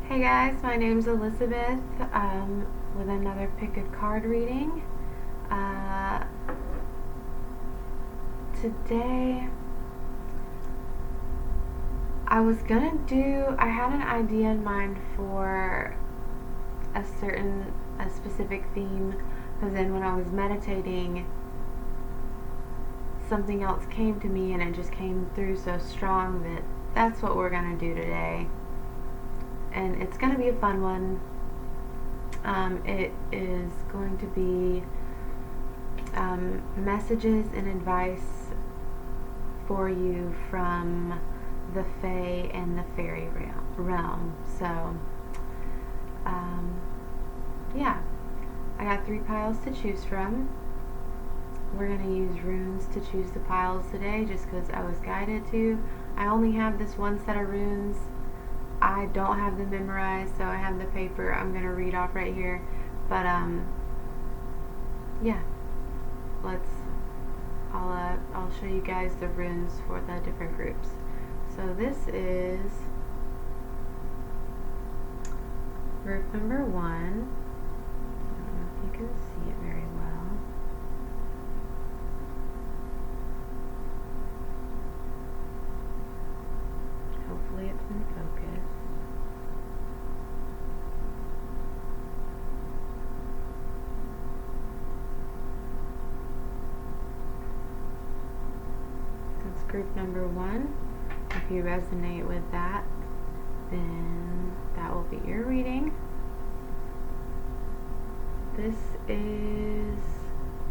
Hey guys, my name's Elizabeth with another pick a card reading. Today I had an idea in mind for a specific theme, but then when I was meditating, something else came to me and it just came through so strong that that's what we're going to do today. And it's going to be a fun one. It is going to be messages and advice for you from the Fae and the Fairy realm. So, yeah, I got 3 piles to choose from. We're going to use runes to choose the piles today just because I was guided to. I only have this one set of runes. I don't have them memorized, so I have the paper I'm going to read off right here. But, yeah, I'll show you guys the runes for the different groups. So this is group number 1. I don't know if you can see it very well. Hopefully it's in focus. That's group number 1. If you resonate with that, then that will be your reading. This is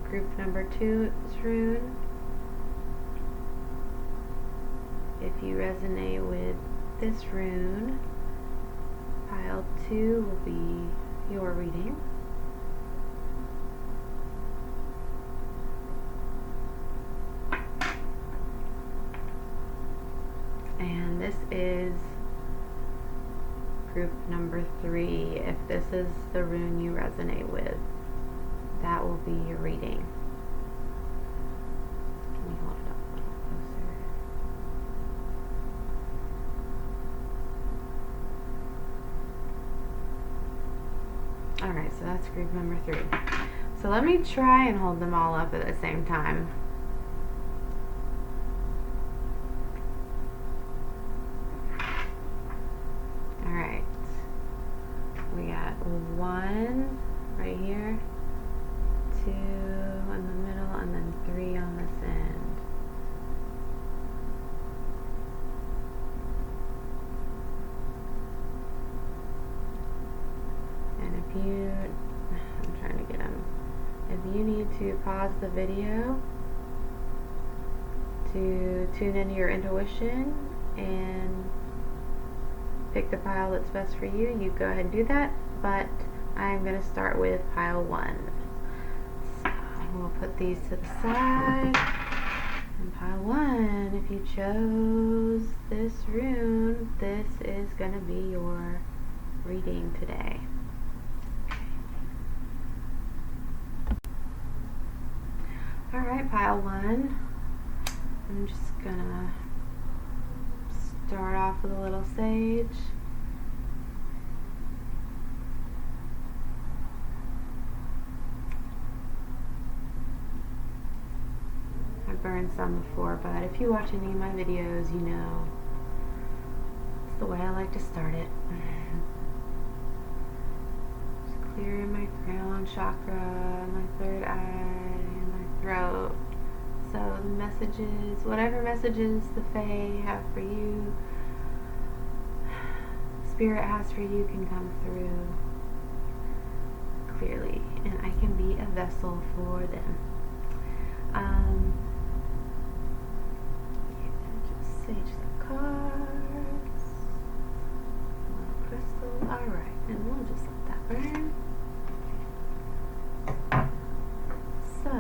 group number 2's rune. If you resonate with this rune, pile 2 will be your reading. And this is group number 3. If this is the rune you resonate with, that will be your reading. Can you hold it up a little closer? Alright, so that's group number 3. So let me try and hold them all up at the same time. Alright. We got 1 right here, 2 in the middle, and then 3 on this end. And I'm trying to get them. If you need to pause the video to tune into your intuition and pick the pile that's best for you, you go ahead and do that. But I'm going to start with pile 1. So we'll put these to the side. And pile 1, if you chose this rune, this is going to be your reading today. Alright, pile 1. I'm just gonna start off with a little sage. I've burned some before, but if you watch any of my videos, you know it's the way I like to start it. Just clearing my crown chakra, my 3rd eye, and my throat. So the messages, whatever messages the Fae have for you, Spirit has for you, can come through clearly, and I can be a vessel for them. Just sage the cards, a little crystal. Alright, and we'll just let that burn. So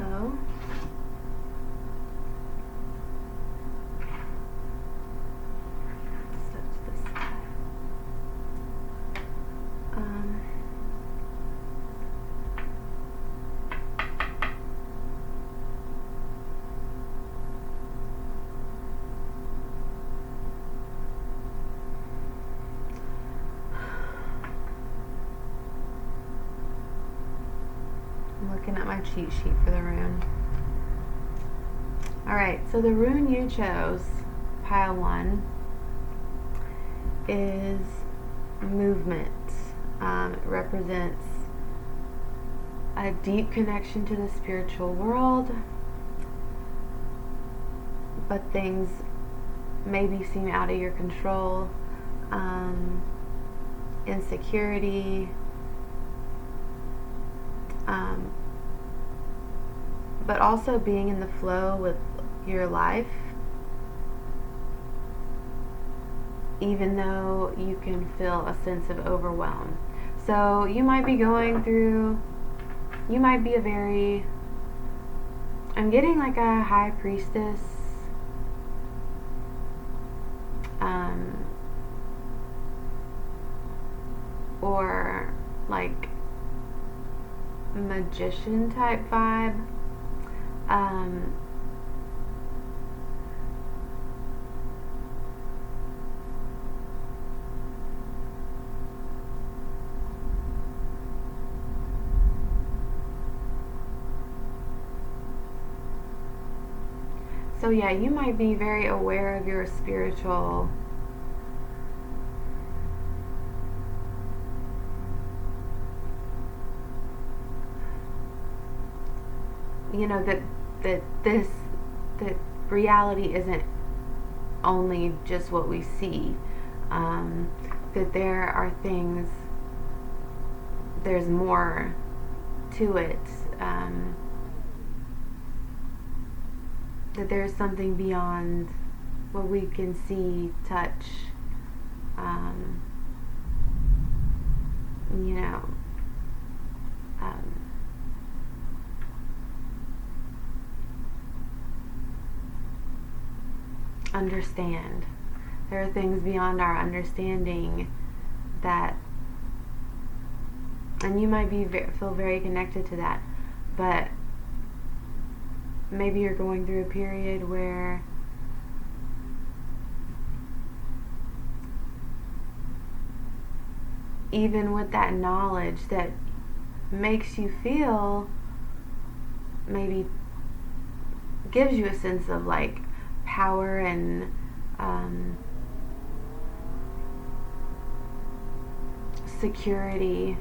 looking at my cheat sheet for the rune. Alright, so the rune you chose, pile 1, is movement. It represents a deep connection to the spiritual world, but things maybe seem out of your control. Insecurity, but also being in the flow with your life, even though you can feel a sense of overwhelm. So you might be going through, you might be I'm getting like a high priestess, or like magician type vibe. So yeah, you might be very aware of your spiritual that reality isn't only just what we see, that there are things, there's more to it, that there's something beyond what we can see, touch, understand. There are things beyond our understanding that, and you might feel very connected to that, but maybe you're going through a period where even with that knowledge that makes you feel, maybe gives you a sense of like power and security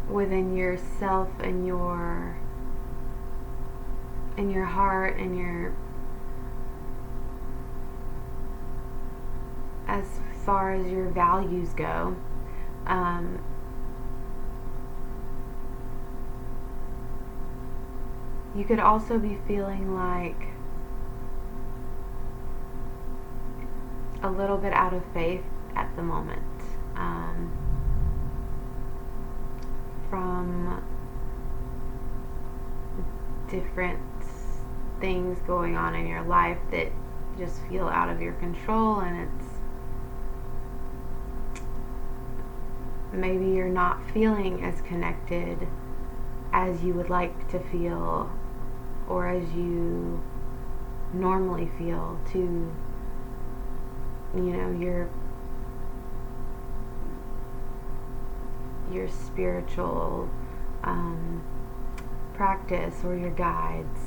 within yourself and your heart and as far as your values go. You could also be feeling like a little bit out of faith at the moment, from different things going on in your life that just feel out of your control, and maybe you're not feeling as connected as you would like to feel, or as you normally feel, to your spiritual practice or your guides.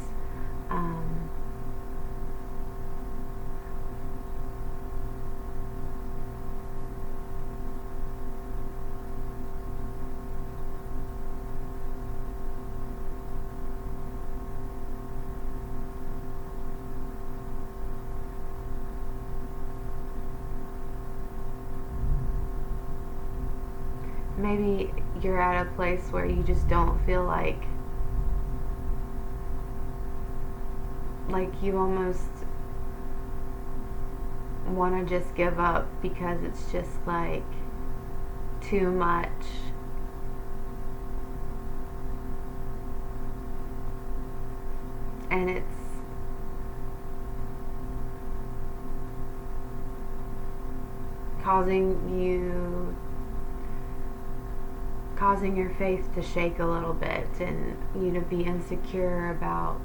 Maybe you're at a place where you just don't feel like you almost want to just give up because it's just like too much. And it's causing your faith to shake a little bit, and you to be insecure about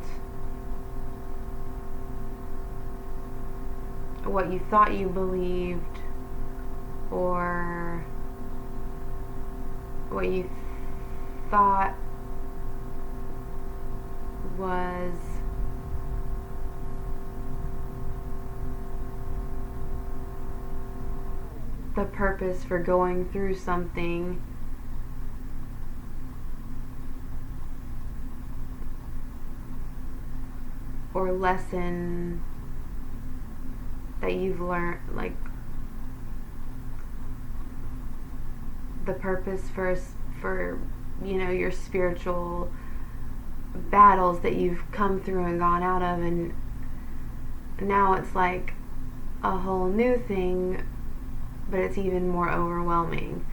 what you thought you believed, or what you thought was the purpose for going through something, or lesson that you've learned, like the purpose for your spiritual battles that you've come through and gone out of, and now it's like a whole new thing, but it's even more overwhelming.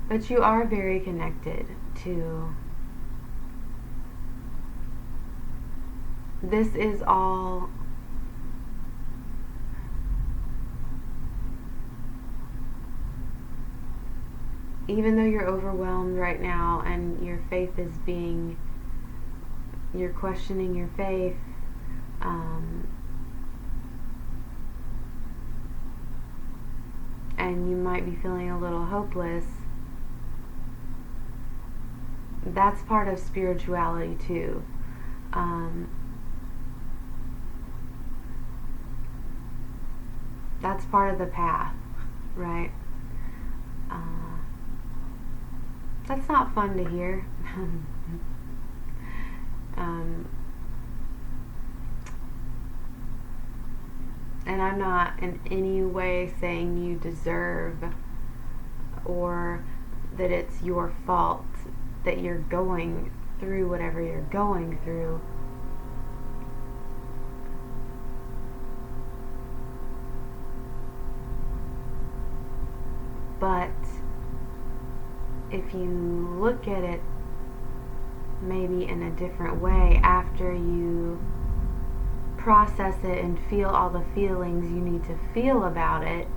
But you are very connected to, this is all even though you're overwhelmed right now and your faith is you're questioning your faith, and you might be feeling a little hopeless, that's part of spirituality too. That's part of the path, right? That's not fun to hear. And I'm not in any way saying you deserve or that it's your fault that you're going through whatever you're going through. But if you look at it maybe in a different way after you process it and feel all the feelings you need to feel about it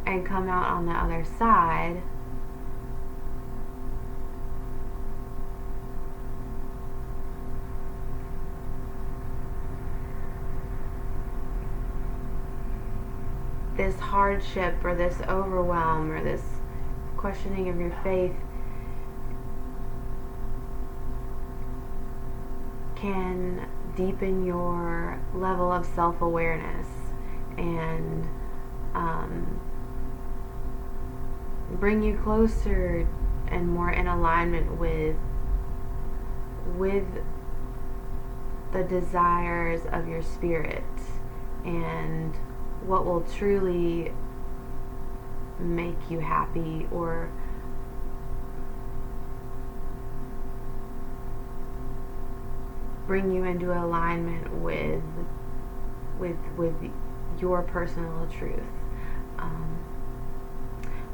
and come out on the other side, this hardship or this overwhelm or this questioning of your faith can deepen your level of self-awareness and bring you closer and more in alignment with the desires of your spirit and what will truly make you happy or bring you into alignment with your personal truth.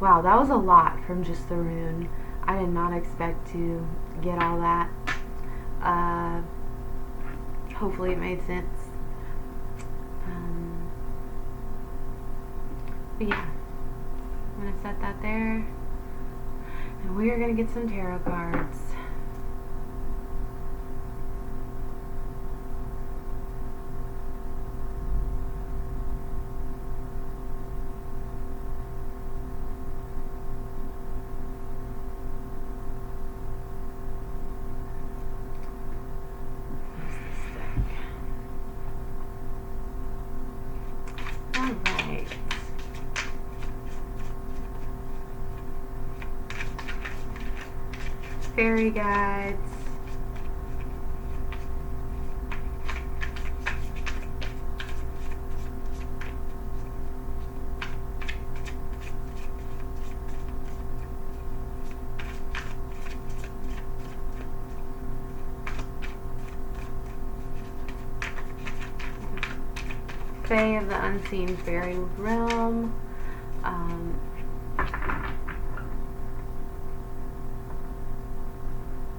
Wow, that was a lot from just the rune. I did not expect to get all that. Hopefully it made sense. But yeah, I'm going to set that there. And we are going to get some tarot cards. Fairy guides. Fae of the unseen fairy realm.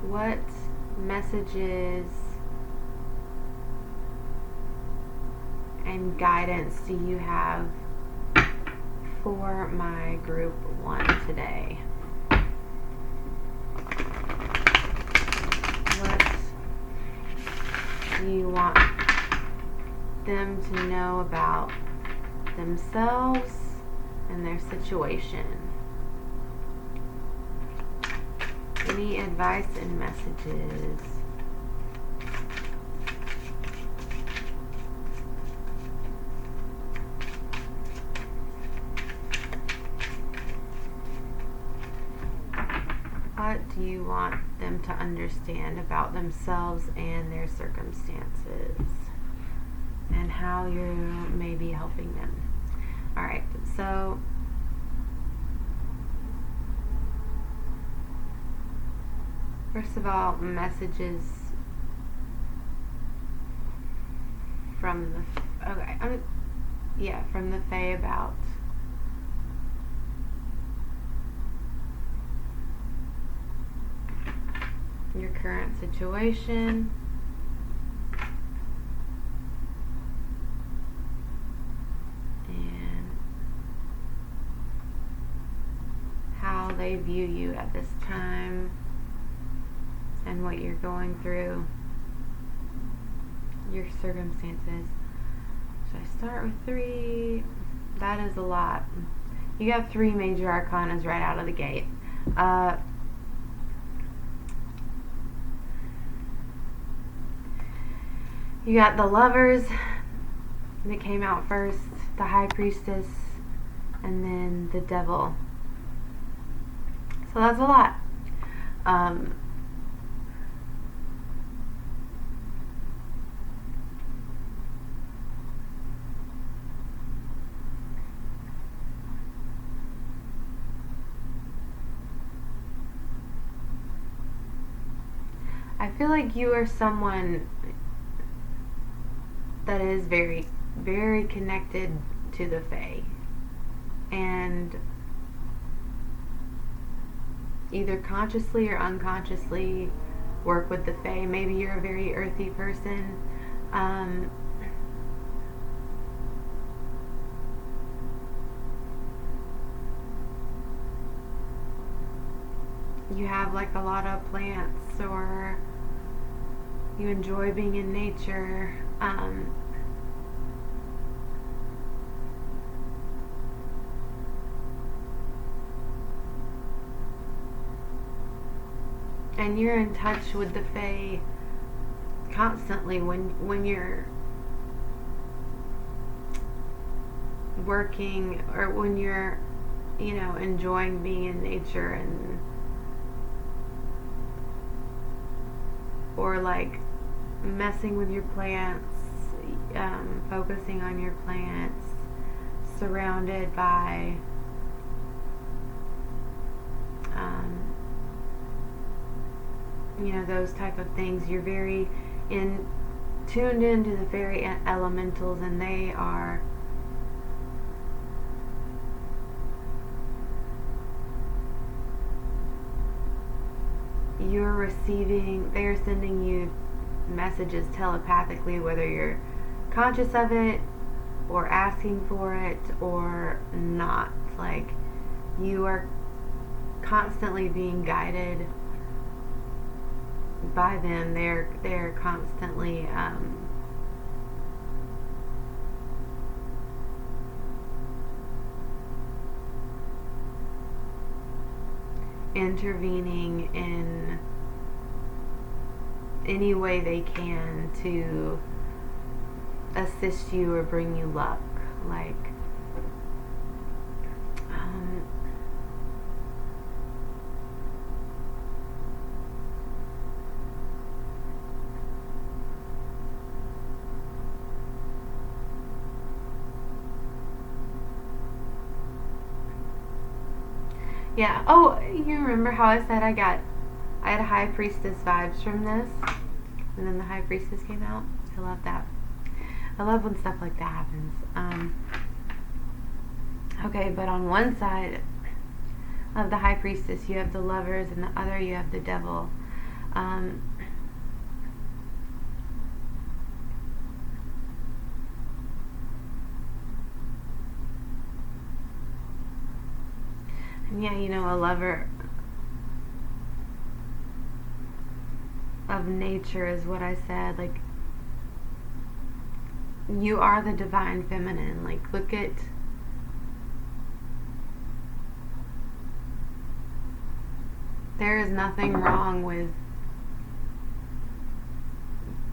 What messages and guidance do you have for my group 1 today? What do you want them to know about themselves and their situation. Any advice and messages? What do you want them to understand about themselves and their circumstances, and how you may be helping them? Alright, so first of all, messages from the from the Fae about your current situation, and how they view you at this time, and what you're going through, your circumstances. Should I start with 3? That is a lot. You have 3 major arcanas right out of the gate. You got the Lovers that came out first, the High Priestess, and then the Devil. So that's a lot. I feel like you are someone that is very, very connected to the Fae, and either consciously or unconsciously work with the Fae. Maybe you're a very earthy person. You have like a lot of plants, or you enjoy being in nature. And you're in touch with the Fae constantly when you're working, or when you're, enjoying being in nature, and or like messing with your plants, focusing on your plants, surrounded by those type of things. You're very tuned into the fairy elementals, and they are they're sending you messages telepathically, whether you're conscious of it or asking for it or not. Like, you are constantly being guided by them. They're constantly intervening in any way they can to assist you or bring you luck. Like, yeah. Oh, you remember how I said I had a High Priestess vibes from this, and then the High Priestess came out? I love that. I love when stuff like that happens. Okay, but on one side of the High Priestess, you have the Lovers, and the other you have the Devil. And yeah, a lover of nature is what I said. Like, you are the divine feminine. Like, look at there is nothing wrong with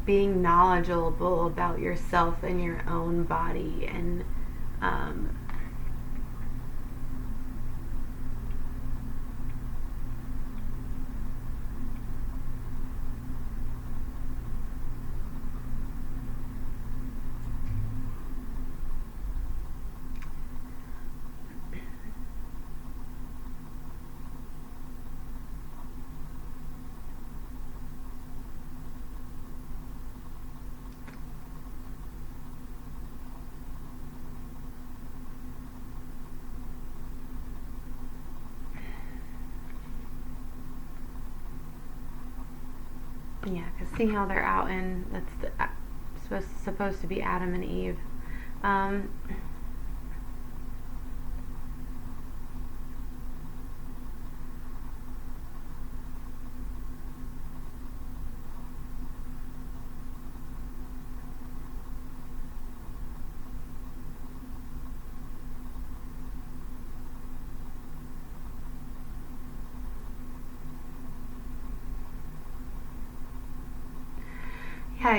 being knowledgeable about yourself and your own body, and yeah, because see how they're out, and that's supposed to be Adam and Eve. Yeah,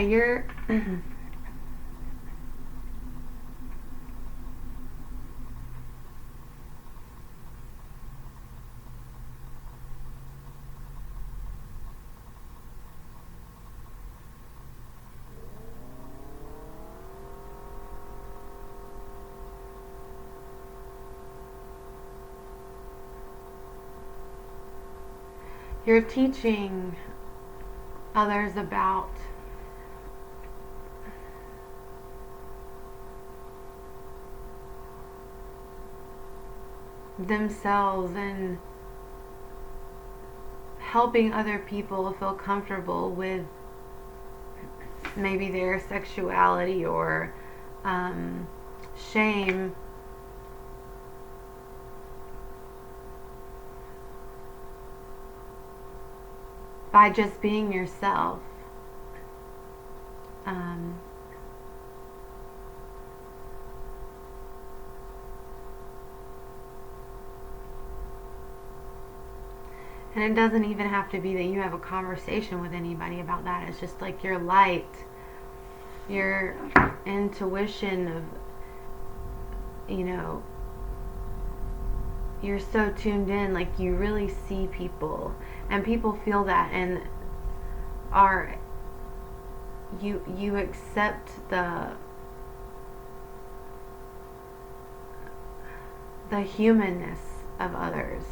you're teaching others about themselves and helping other people feel comfortable with maybe their sexuality or shame by just being yourself. And it doesn't even have to be that you have a conversation with anybody about that. It's just like your light, your intuition of, you're so tuned in, like you really see people, and people feel that, and are you accept the humanness of others.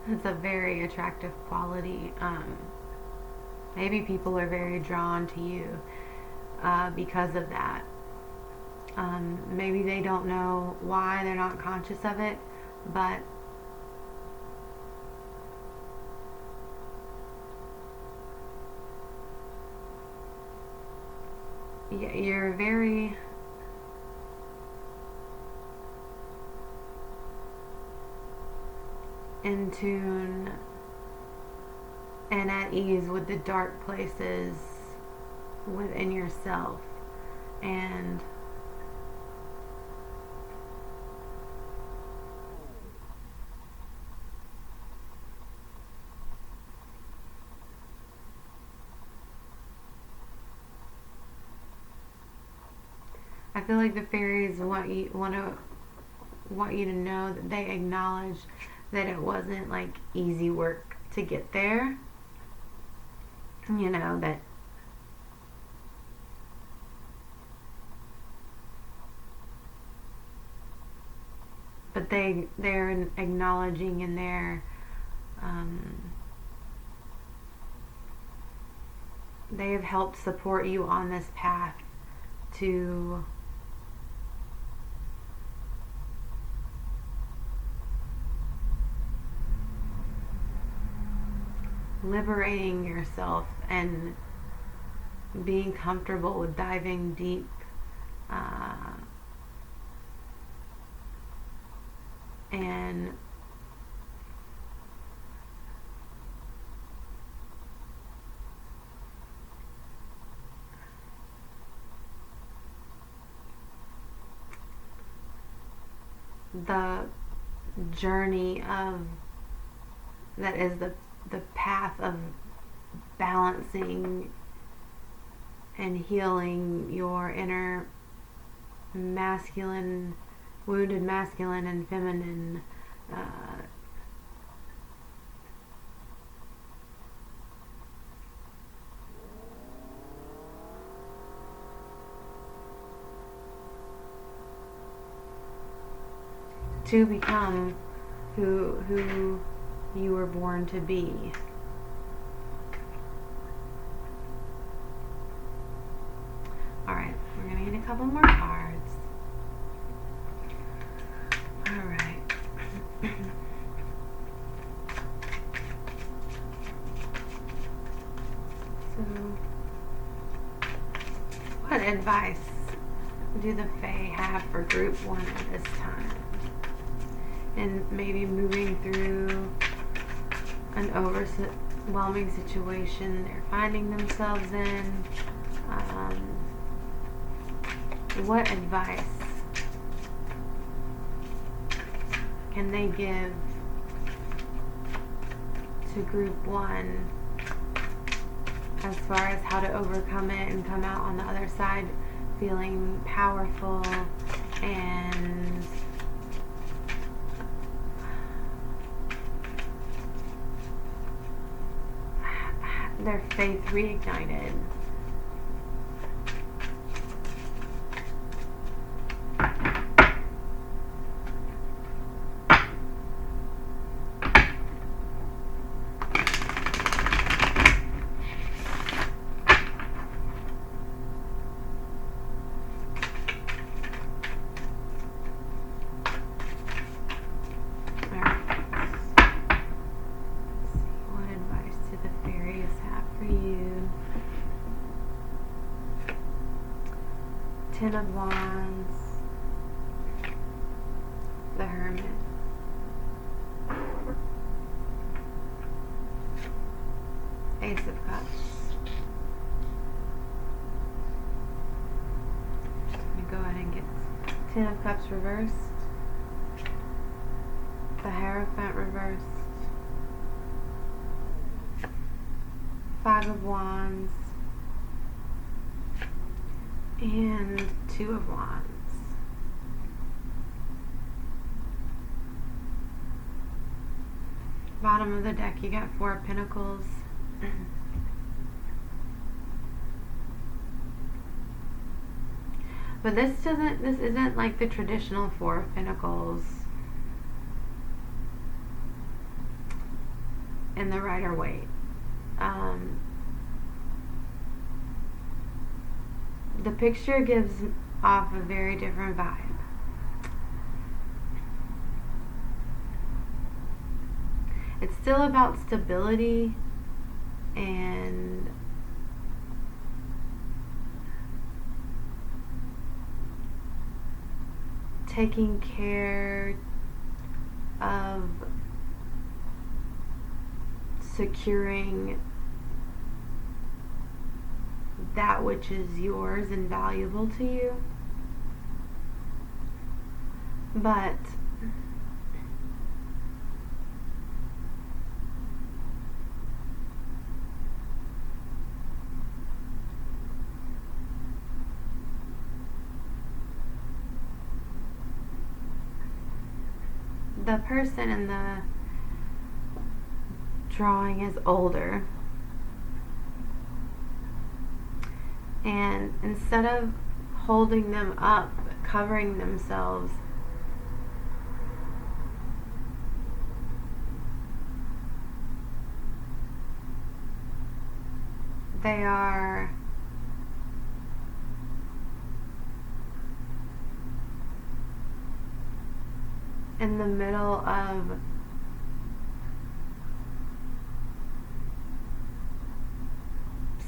It's a very attractive quality. Maybe people are very drawn to you because of that. Maybe they don't know why, they're not conscious of it, but you're very in tune and at ease with the dark places within yourself, and I feel like the fairies want you to know that they acknowledge that it wasn't like easy work to get there. That but they're acknowledging, and they have helped support you on this path to liberating yourself and being comfortable with diving deep and the journey of that is the path of balancing and healing your inner masculine, wounded masculine and feminine to become who you were born to be. Alright, we're going to need a couple more cards. Alright. So, what advice do the Fae have for group 1 at this time? And maybe moving through an overwhelming situation they're finding themselves in. What advice can they give to group 1 as far as how to overcome it and come out on the other side feeling powerful and their faith reignited? Ten of Wands, the Hermit, Ace of Cups. Let me go ahead and get Ten of Cups reversed, the Hierophant reversed, Five of Wands, and Two of Wands. Bottom of the deck, you got Four of Pentacles. But this isn't like the traditional Four of Pentacles in the Rider-Waite. The picture gives off a very different vibe. It's still about stability and taking care of securing that which is yours and valuable to you. But the person in the drawing is older, and instead of holding them up, covering themselves, they are in the middle of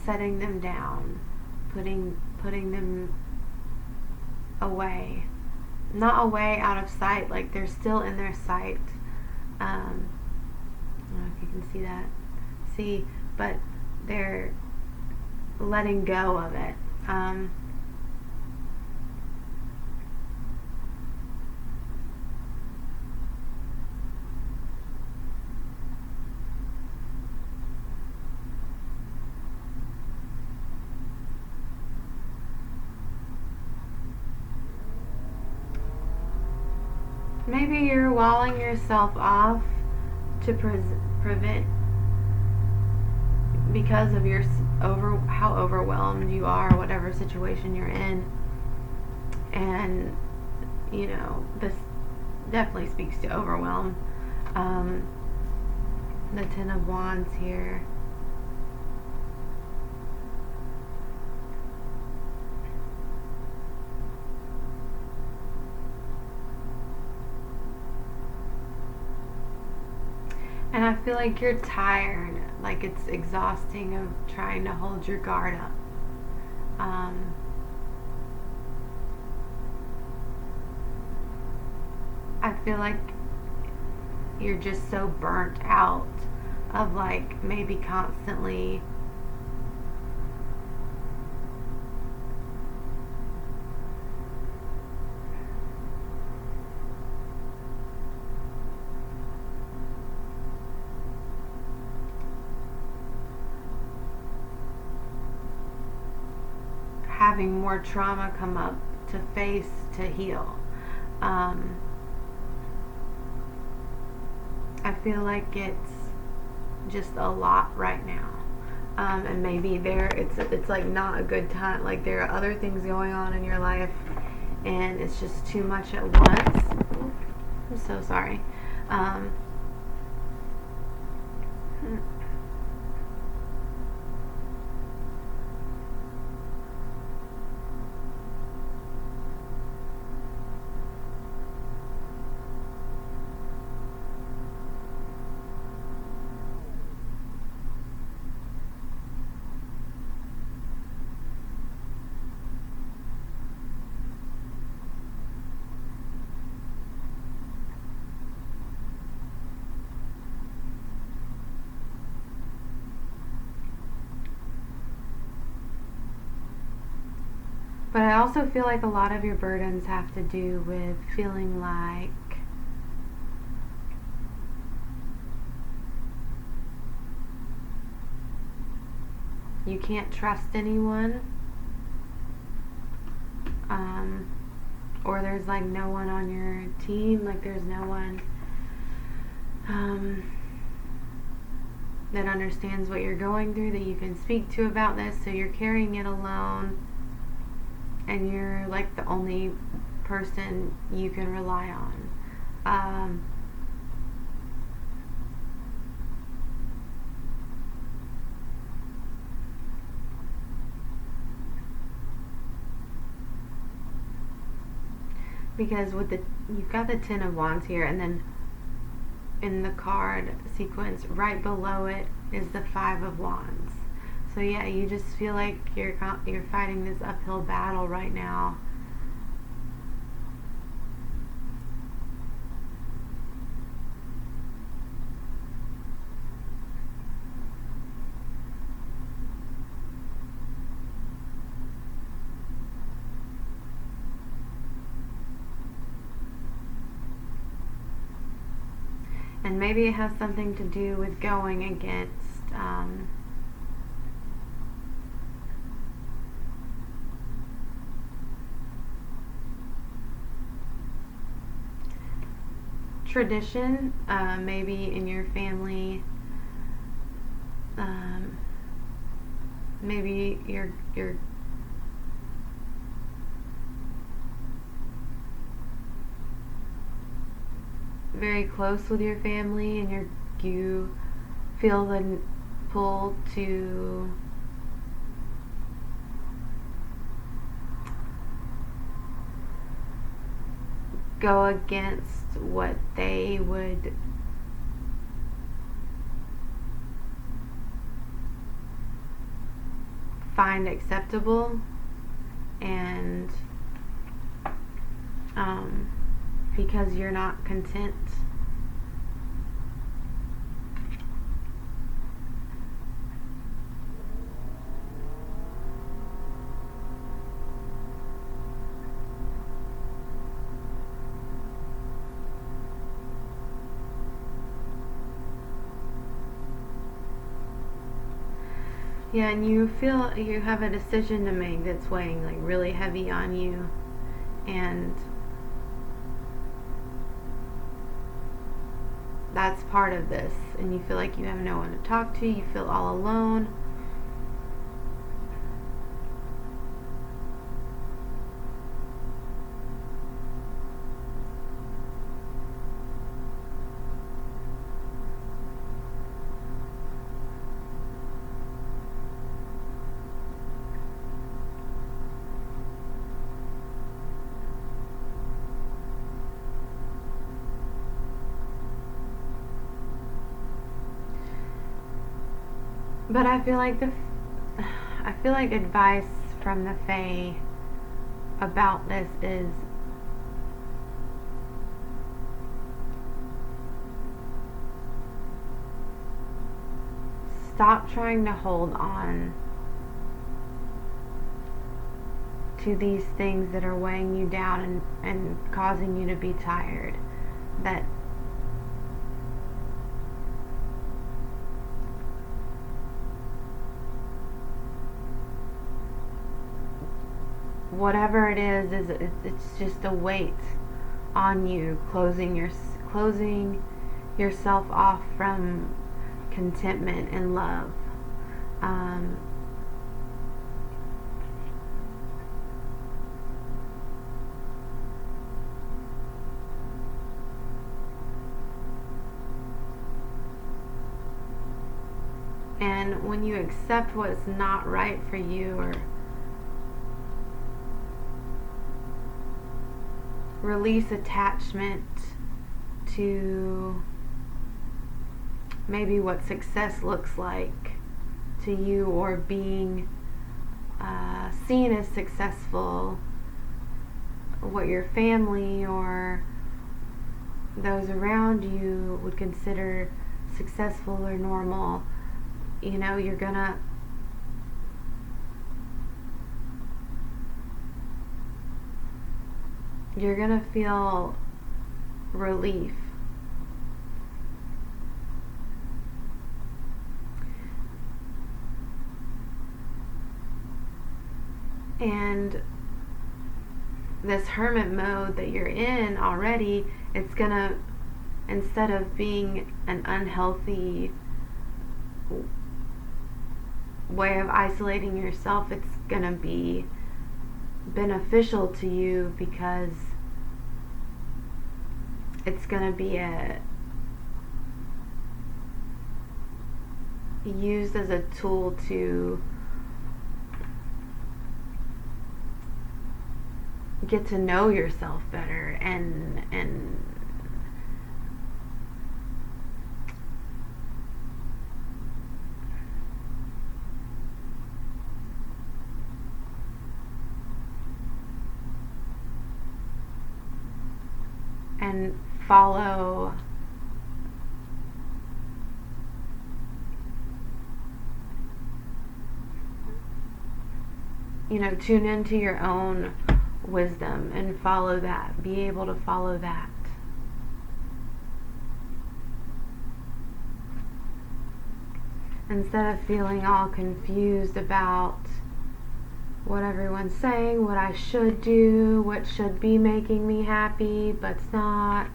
setting them down, putting them away. Not away out of sight, like they're still in their sight. I don't know if you can see that. But they're letting go of it. Maybe you're walling yourself off to prevent, because of your how overwhelmed you are, whatever situation you're in. And this definitely speaks to overwhelm. The Ten of Wands here. And I feel like you're tired, like it's exhausting of trying to hold your guard up. I feel like you're just so burnt out of like maybe constantly having more trauma come up to face, to heal. I feel like it's just a lot right now. And maybe it's like not a good time. Like there are other things going on in your life and it's just too much at once. I'm so sorry. But I also feel like a lot of your burdens have to do with feeling like you can't trust anyone, or there's like no one on your team, like there's no one that understands what you're going through, that you can speak to about this, so you're carrying it alone. And you're like the only person you can rely on. Because you've got the Ten of Wands here, and then in the card sequence right below it is the Five of Wands. So yeah, you just feel like you're fighting this uphill battle right now. And maybe it has something to do with going against tradition, maybe in your family, maybe you're very close with your family and you feel the pull to go against what they would find acceptable, and because you're not content. Yeah, and you feel you have a decision to make that's weighing like really heavy on you, and that's part of this, and you feel like you have no one to talk to, you feel all alone. But I feel like advice from the Fae about this is stop trying to hold on to these things that are weighing you down and causing you to be tired. That whatever it is it's just a weight on you, closing yourself off from contentment and love. And when you accept what's not right for you, or release attachment to maybe what success looks like to you, or being seen as successful, what your family or those around you would consider successful or normal. You know, you're gonna feel relief. And this hermit mode that you're in already, it's gonna, instead of being an unhealthy way of isolating yourself, it's gonna be beneficial to you, because it's gonna be used as a tool to get to know yourself better and follow tune into your own wisdom and follow that, be able to follow that. Instead of feeling all confused about what everyone's saying, what I should do, what should be making me happy, but's not.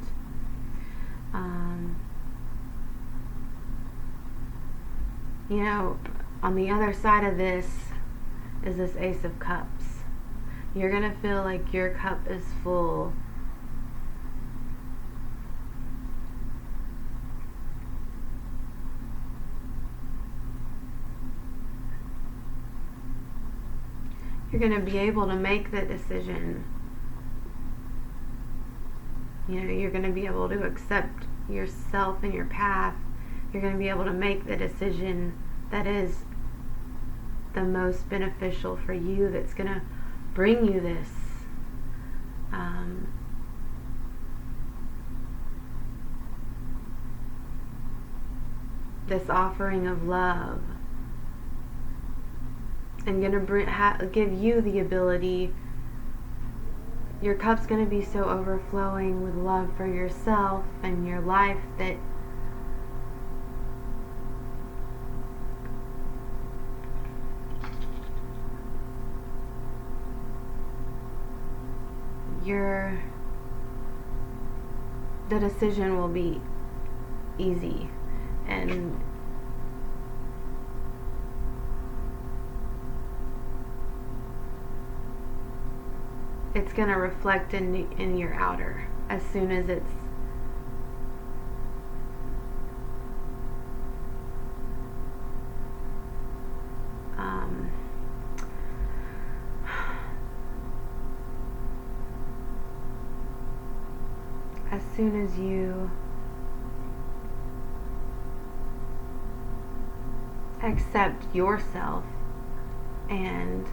On the other side of this is this Ace of Cups. You're going to feel like your cup is full. You're going to be able to make the decision. You're going to be able to accept yourself and your path. You're going to be able to make the decision that is the most beneficial for you, that's going to bring you this this offering of love, and going to give you the ability. Your cup's going to be so overflowing with love for yourself and your life that the decision will be easy, and it's going to reflect in your outer as soon as it's as soon as you accept yourself and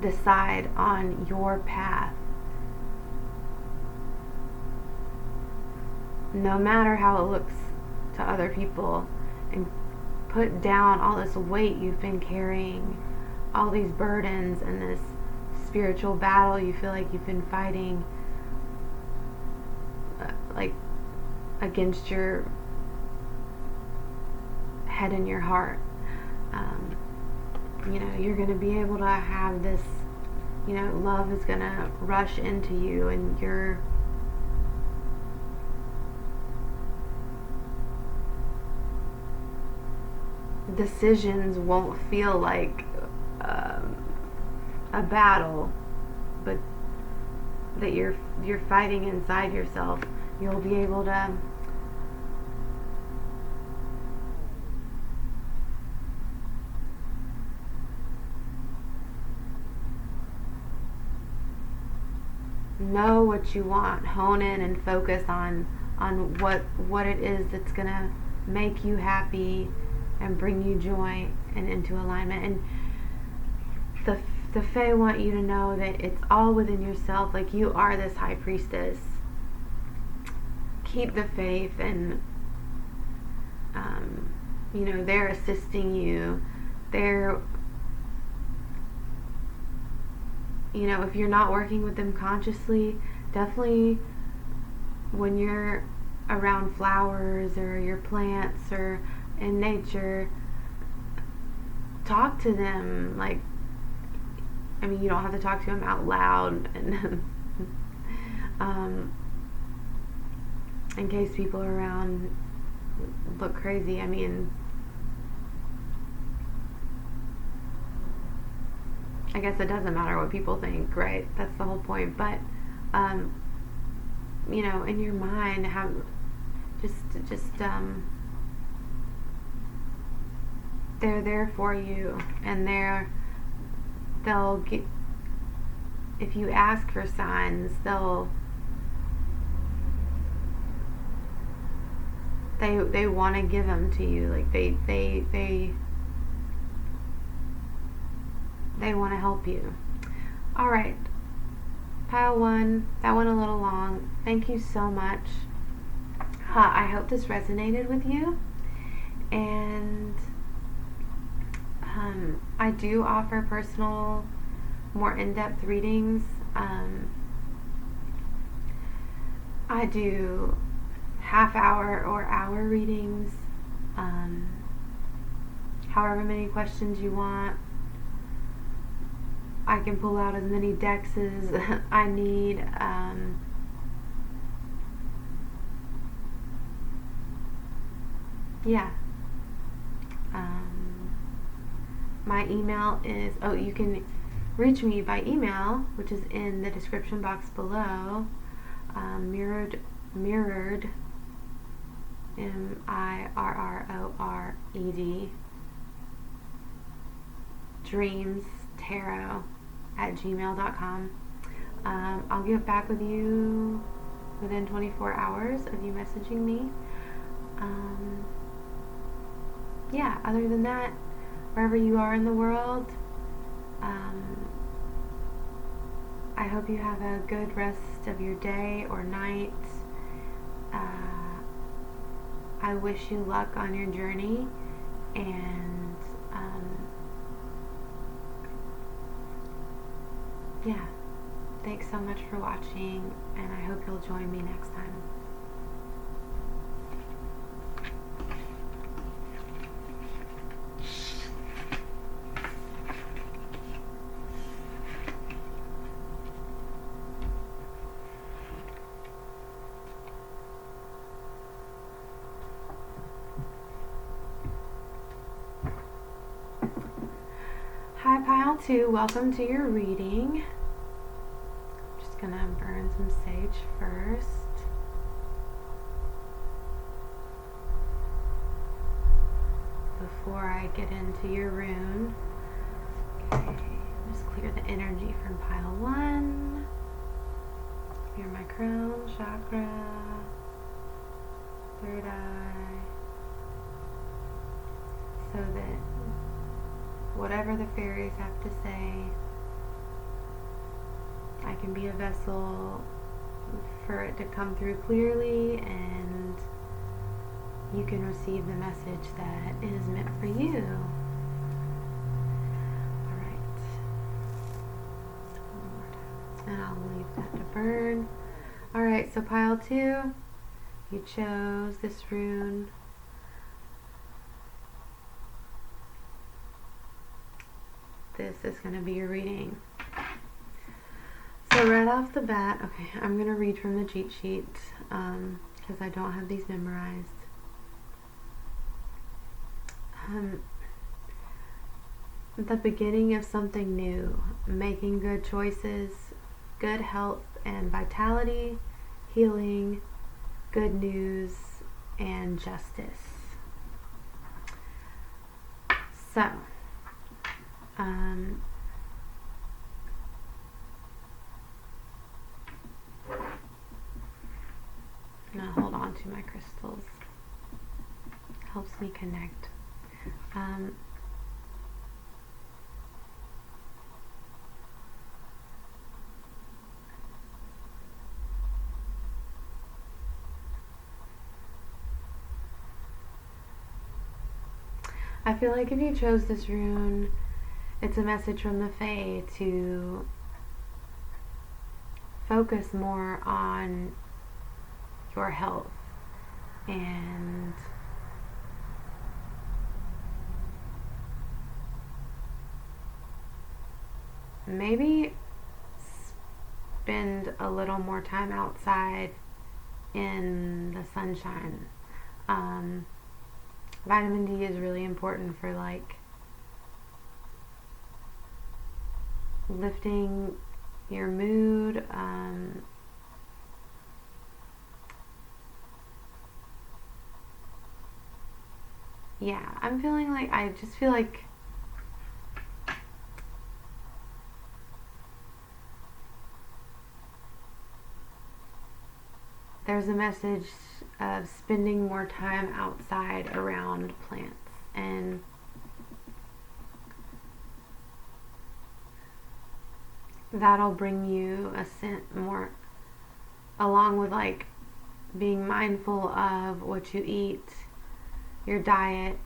decide on your path, no matter how it looks to other people, and put down all this weight you've been carrying, all these burdens, and this spiritual battle you feel like you've been fighting, like against your head and your heart. You're going to be able to have this, love is going to rush into you, and your decisions won't feel like a battle, but that you're fighting inside yourself. You'll be able to know what you want, hone in and focus on what it is that's gonna make you happy and bring you joy and into alignment. And the Fae want you to know that it's all within yourself. Like, you are this high priestess. Keep the faith, and they're assisting you. They're, if you're not working with them consciously, definitely when you're around flowers or your plants or in nature, talk to them. Like, you don't have to talk to them out loud, and in case people around look crazy. I guess it doesn't matter what people think, right? That's the whole point. But in your mind, have just they're there for you, and they'll get, if you ask for signs, they want to give them to you. Like, they want to help you. All right, pile 1, that went a little long. Thank you so much. I hope this resonated with you, and I do offer personal, more in-depth readings. I do half-hour or hour readings, however many questions you want. I can pull out as many decks as I need. My email is, you can reach me by email, which is in the description box below. Mirrored, mirrored, dreamstarot@gmail.com. I'll get back with you within 24 hours of you messaging me. Other than that, wherever you are in the world, I hope you have a good rest of your day or night. I wish you luck on your journey, and yeah, thanks so much for watching, and I hope you'll join me next time. Hi Pile 2, welcome to your reading. I'm just gonna burn some sage first. Before I get into your rune. Okay, just clear the energy from Pile 1. Clear my crown, chakra, third eye. So that whatever the fairies have to say, I can be a vessel for it to come through clearly, and you can receive the message that is meant for you. Alright. One more time. And I'll leave that to burn. Alright, so Pile 2, you chose this rune. This is going to be your reading. So right off the bat, okay, I'm going to read from the cheat sheet because I don't have these memorized. The beginning of something new, making good choices, good health and vitality, healing, good news, and justice. So, now hold on to my crystals. Helps me connect. I feel like if you chose this rune, it's a message from the Fae to focus more on your health and maybe spend a little more time outside in the sunshine. Vitamin D is really important for like lifting your mood, yeah, I'm feeling like, I just feel like there's a message of spending more time outside around plants, and that'll bring you a scent more, along with like being mindful of what you eat, your diet,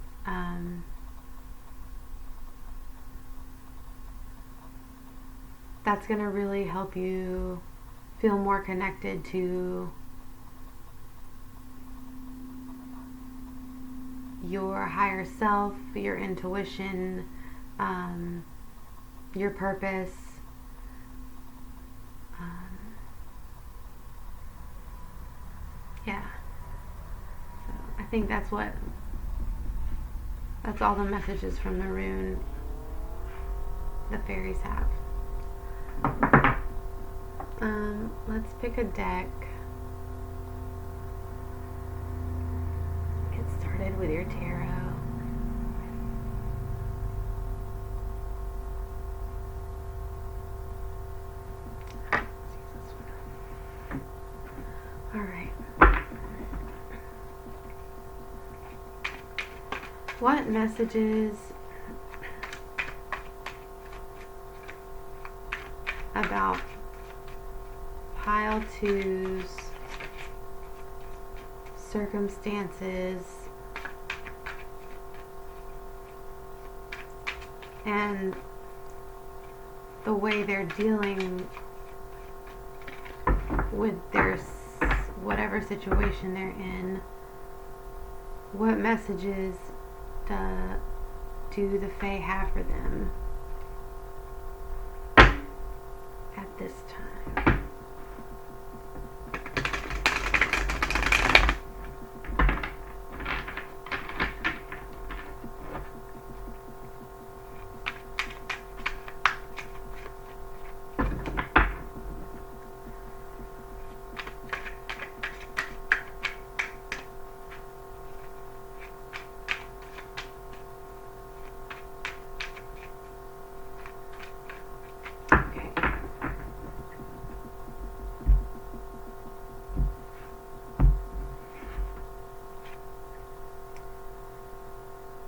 that's going to really help you feel more connected to your higher self, your intuition, your purpose. Yeah. So I think that's all the messages from the rune the fairies have. Let's pick a deck. Get started with your tarot. Alright. What messages about pile two's circumstances and the way they're dealing with their whatever situation they're in. What messages do the Fae have for them at this time?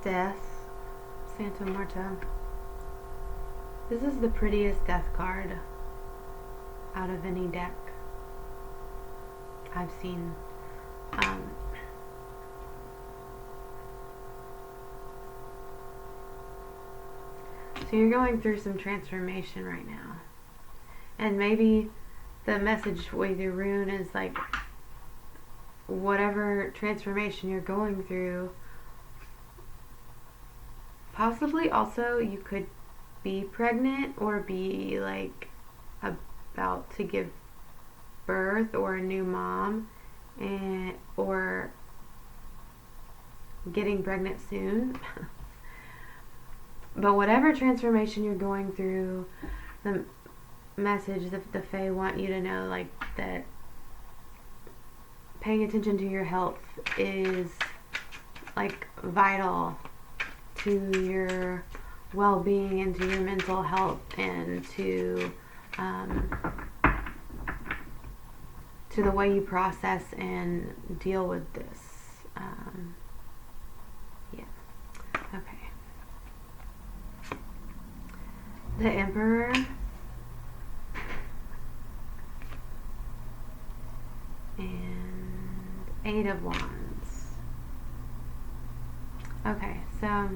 Death, Santa Marta. This is the prettiest death card out of any deck I've seen. So you're going through some transformation right now. And maybe the message with your rune is like, whatever transformation you're going through, possibly also you could be pregnant or be like about to give birth or a new mom, or getting pregnant soon. But whatever transformation you're going through, the message that the Fae want you to know, like, that paying attention to your health is like vital to your well-being and to your mental health and to the way you process and deal with this. Yeah. Okay. The Emperor. And 8 of Wands. Okay, so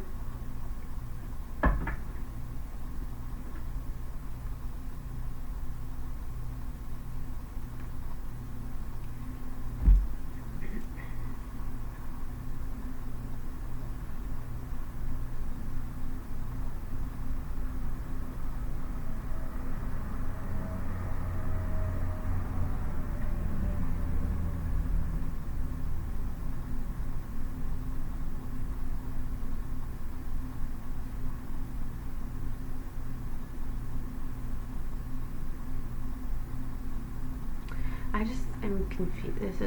I just am confused.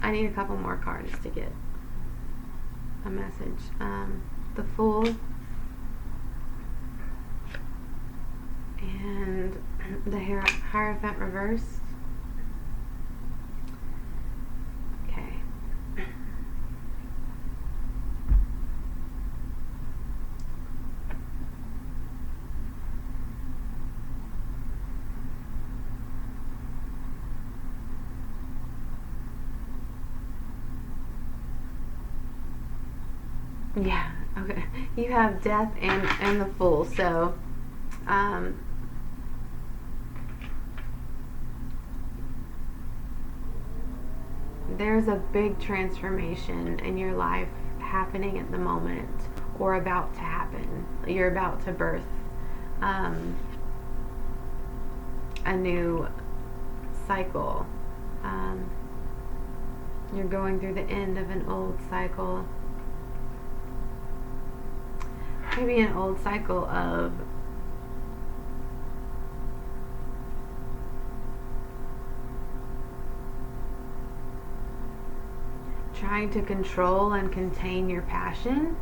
I need a couple more cards to get a message. The Fool and the Hierophant reversed. Okay. Yeah, okay. You have Death and the Fool, so there's a big transformation in your life happening at the moment, or about to happen. You're about to birth a new cycle. You're going through the end of an old cycle. Maybe an old cycle of trying to control and contain your passion.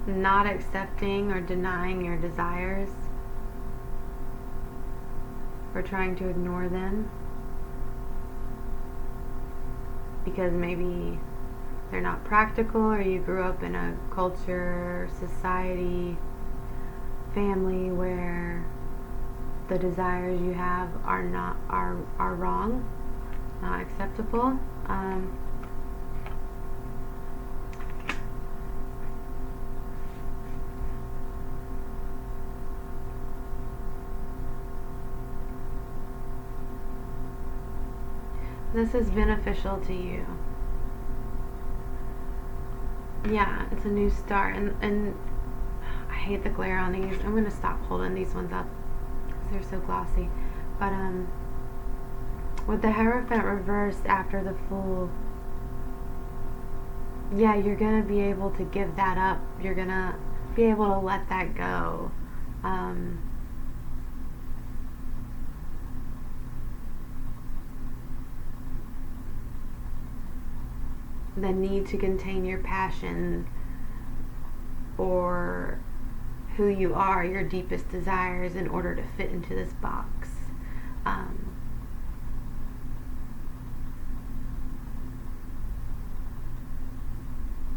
Not accepting or denying your desires. or trying to ignore them because maybe they're not practical, or you grew up in a culture, society, family where the desires you have are wrong, not acceptable. This is beneficial to you. Yeah, it's a new start, and I hate the glare on these. I'm gonna stop holding these ones up because they're so glossy. But with the Hierophant reversed after the Fool, yeah, you're gonna be able to give that up. You're gonna be able to let that go. The need to contain your passion or who you are, your deepest desires, in order to fit into this box.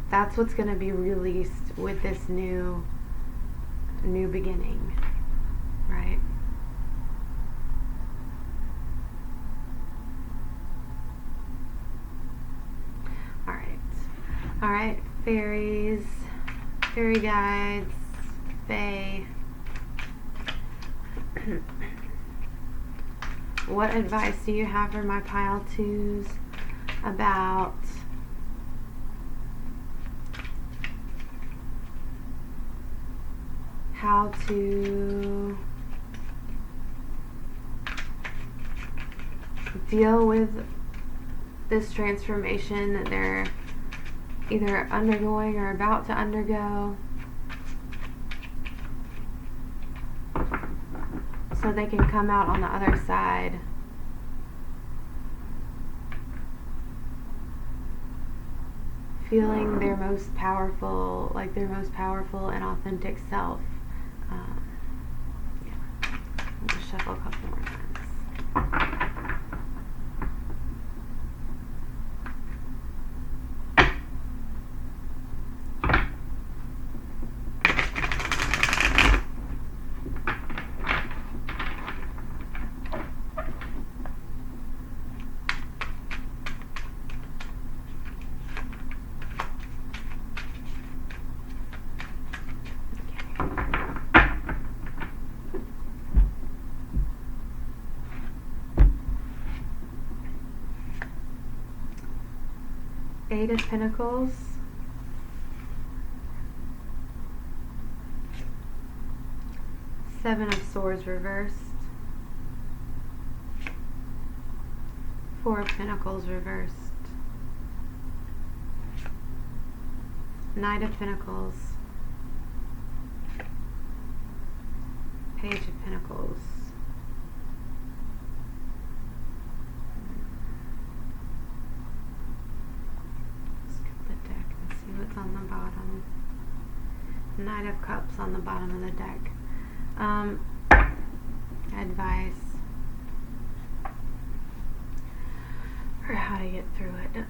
That's what's going to be released with this new beginning, right? All right, fairies, fairy guides, fae. What advice do you have for my pile twos about how to deal with this transformation that they're either undergoing or about to undergo, so they can come out on the other side feeling their most powerful, like their most powerful and authentic self. Yeah. I'll just shuffle a couple more times. 8 of Pentacles, Seven of Swords reversed, 4 of Pentacles reversed, Knight of Pentacles, Page of Pentacles. What's on the bottom? Knight of Cups on the bottom of the deck. Advice for how to get through it.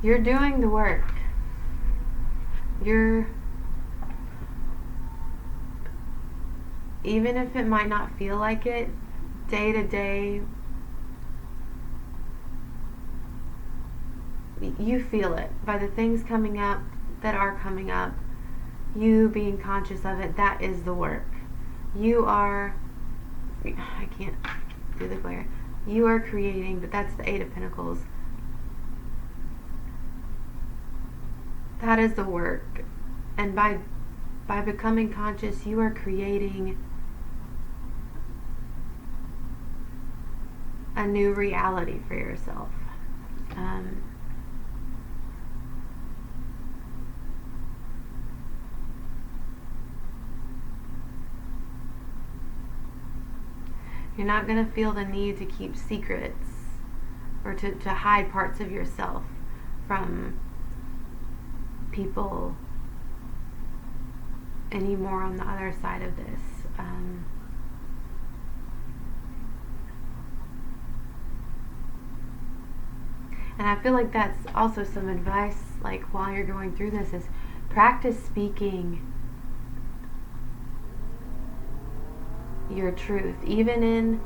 You're doing the work. Even if it might not feel like it, day to day, you feel it by the things coming up that are coming up. You being conscious of it, that is the work. I can't do the glare. You are creating, but that's the 8 of Pentacles. That is the work. And by becoming conscious, you are creating a new reality for yourself. You're not going to feel the need to keep secrets or to hide parts of yourself from people anymore on the other side of this. And I feel like that's also some advice, like while you're going through this, is practice speaking your truth, even in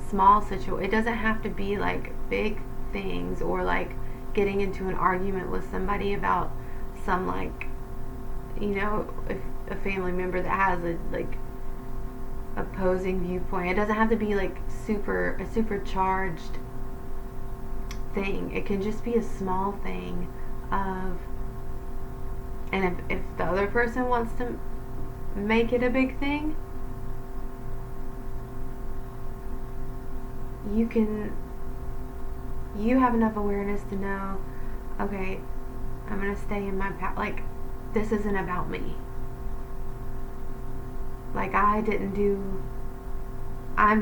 small situations. It doesn't have to be like big things, or like getting into an argument with somebody about some, like, if a family member that has a like opposing viewpoint. It doesn't have to be like a supercharged thing. It can just be a small thing of, and if the other person wants to make it a big thing, you have enough awareness to know, okay, I'm going to stay in my path. Like, this isn't about me. Like, I'm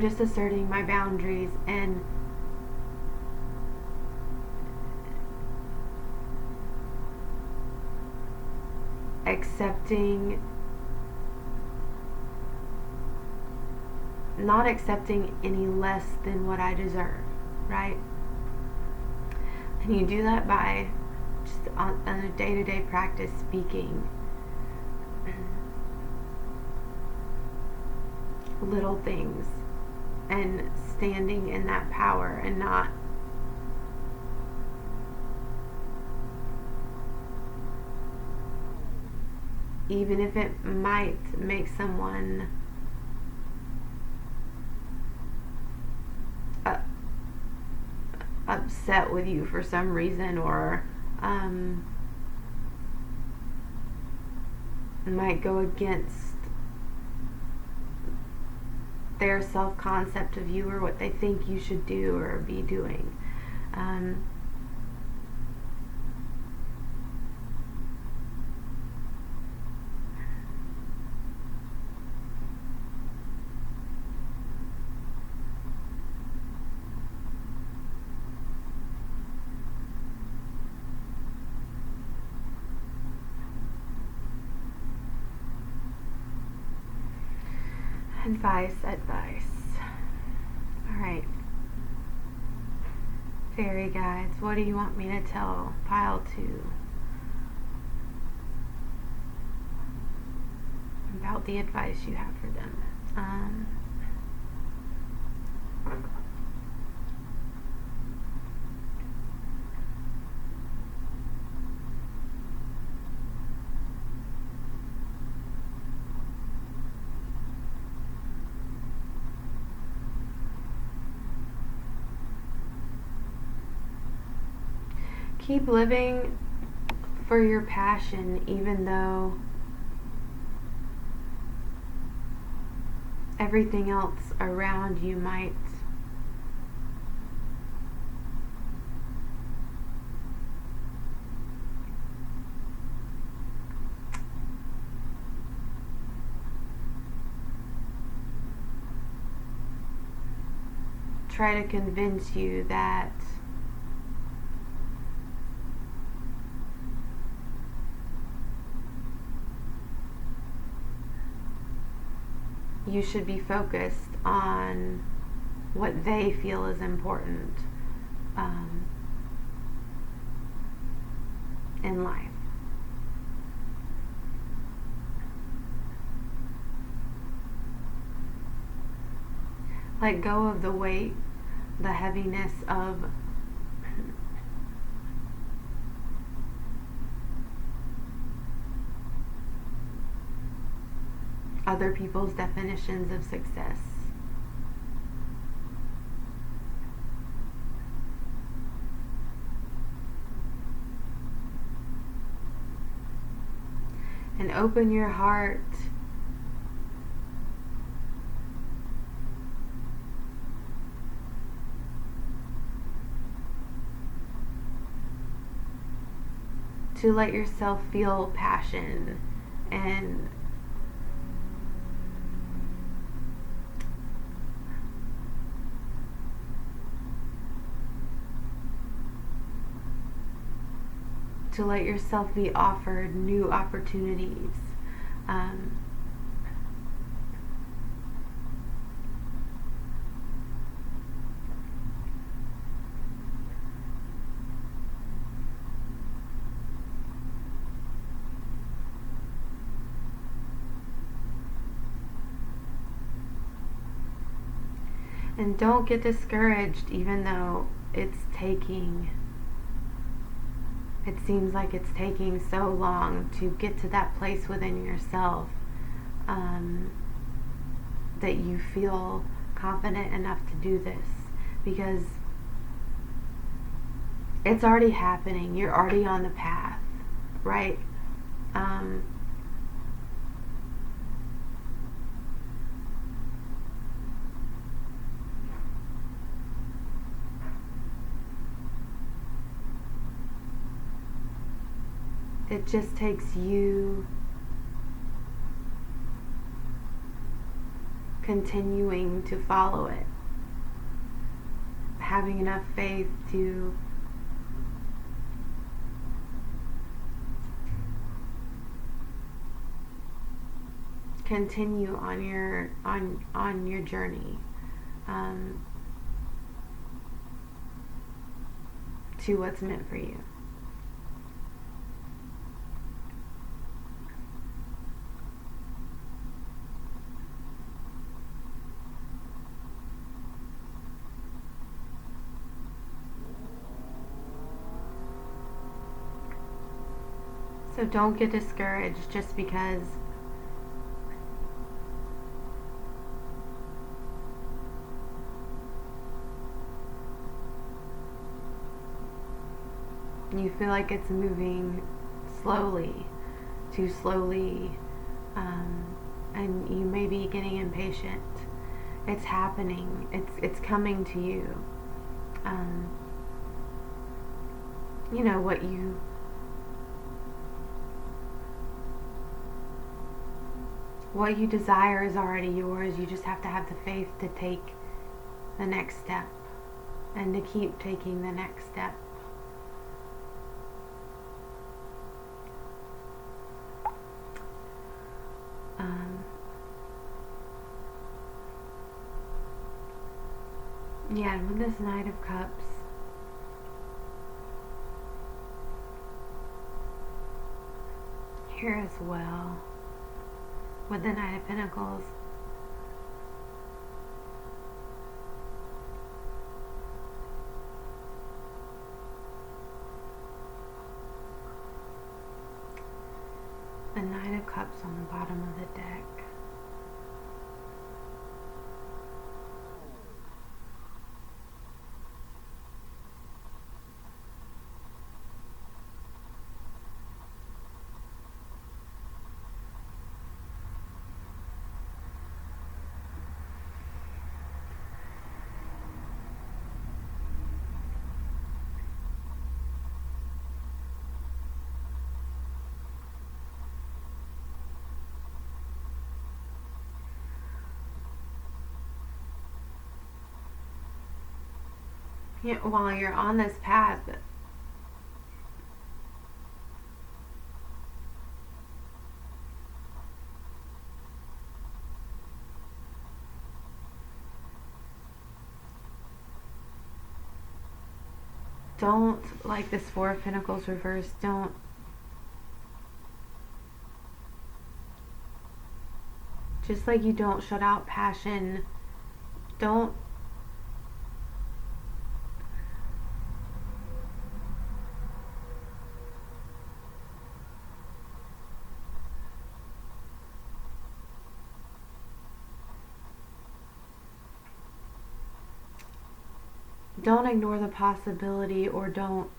just asserting my boundaries and not accepting any less than what I deserve, right? And you do that by just on a day-to-day practice speaking little things and standing in that power, and not even if it might make someone upset with you for some reason, or might go against their self-concept of you, or what they think you should do or be doing. Advice. Alright. Fairy guides, what do you want me to tell pile 2 about the advice you have for them? Keep living for your passion, even though everything else around you might try to convince you that you should be focused on what they feel is important in life. Let go of the weight, the heaviness of other people's definitions of success. And open your heart to let yourself feel passion and to let yourself be offered new opportunities. And don't get discouraged, even though it seems like it's taking so long to get to that place within yourself, that you feel confident enough to do this, because it's already happening. You're already on the path, right? It just takes you continuing to follow it, having enough faith to continue on your journey, to what's meant for you. So don't get discouraged just because you feel like it's moving slowly, too slowly, and you may be getting impatient. It's happening. It's coming to you. You know what you desire is already yours. You just have to have the faith to take the next step and to keep taking the next step. Yeah, and with this Knight of Cups, here as well, with the Knight of Pentacles, the Knight of Cups on the bottom of the deck. While you're on this path, don't, like this Four of Pentacles reversed, don't just like you don't shut out passion, don't ignore the possibility, or don't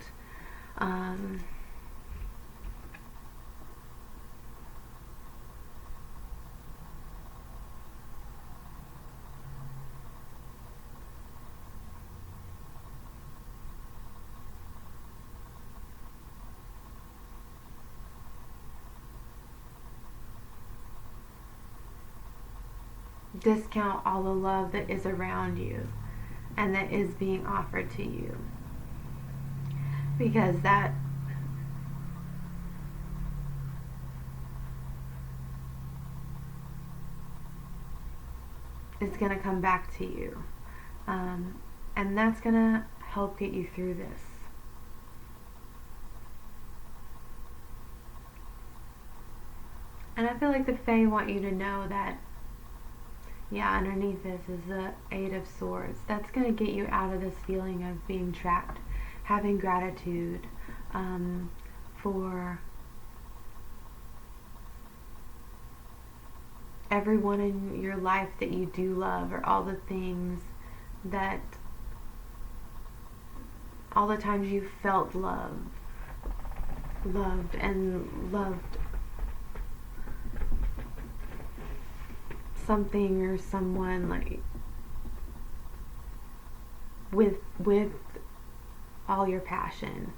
discount all the love that is around you and that is being offered to you, because that is going to come back to you, and that's going to help get you through this. And I feel like the Fae want you to know that, yeah, underneath this is the Eight of Swords. That's going to get you out of this feeling of being trapped. Having gratitude for everyone in your life that you do love, or all the things that, all the times you felt loved something or someone, like with all your passion.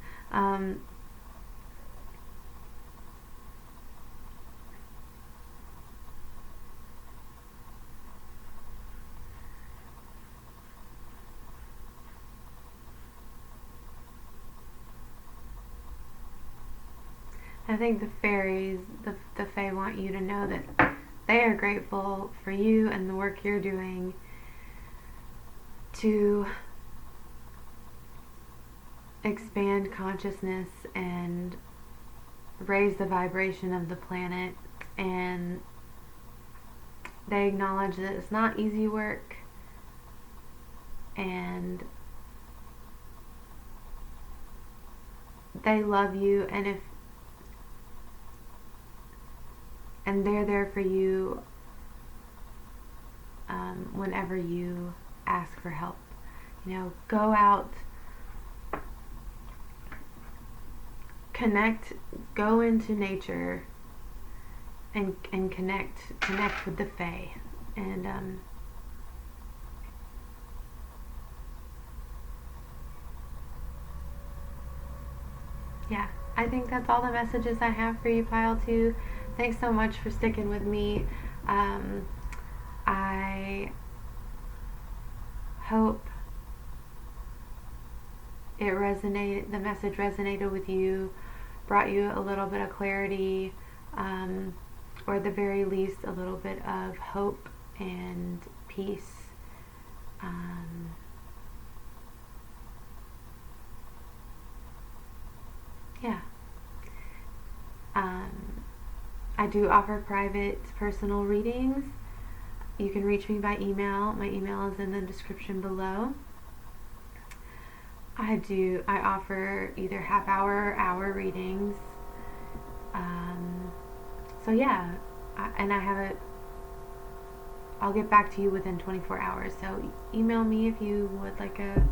I think the fairies, the Fae want you to know that they are grateful for you and the work you're doing to expand consciousness and raise the vibration of the planet. And they acknowledge that it's not easy work, and they love you, and they're there for you whenever you ask for help. You know, go out, connect, go into nature, and connect with the Fae. And yeah, I think that's all the messages I have for you, Pile 2. Thanks so much for sticking with me. I hope the message resonated with you, brought you a little bit of clarity, or at the very least a little bit of hope and peace. Yeah. I do offer private personal readings. You can reach me by email. My email is in the description below. I offer either half-hour or hour readings. So yeah, I'll get back to you within 24 hours. So email me if you would like a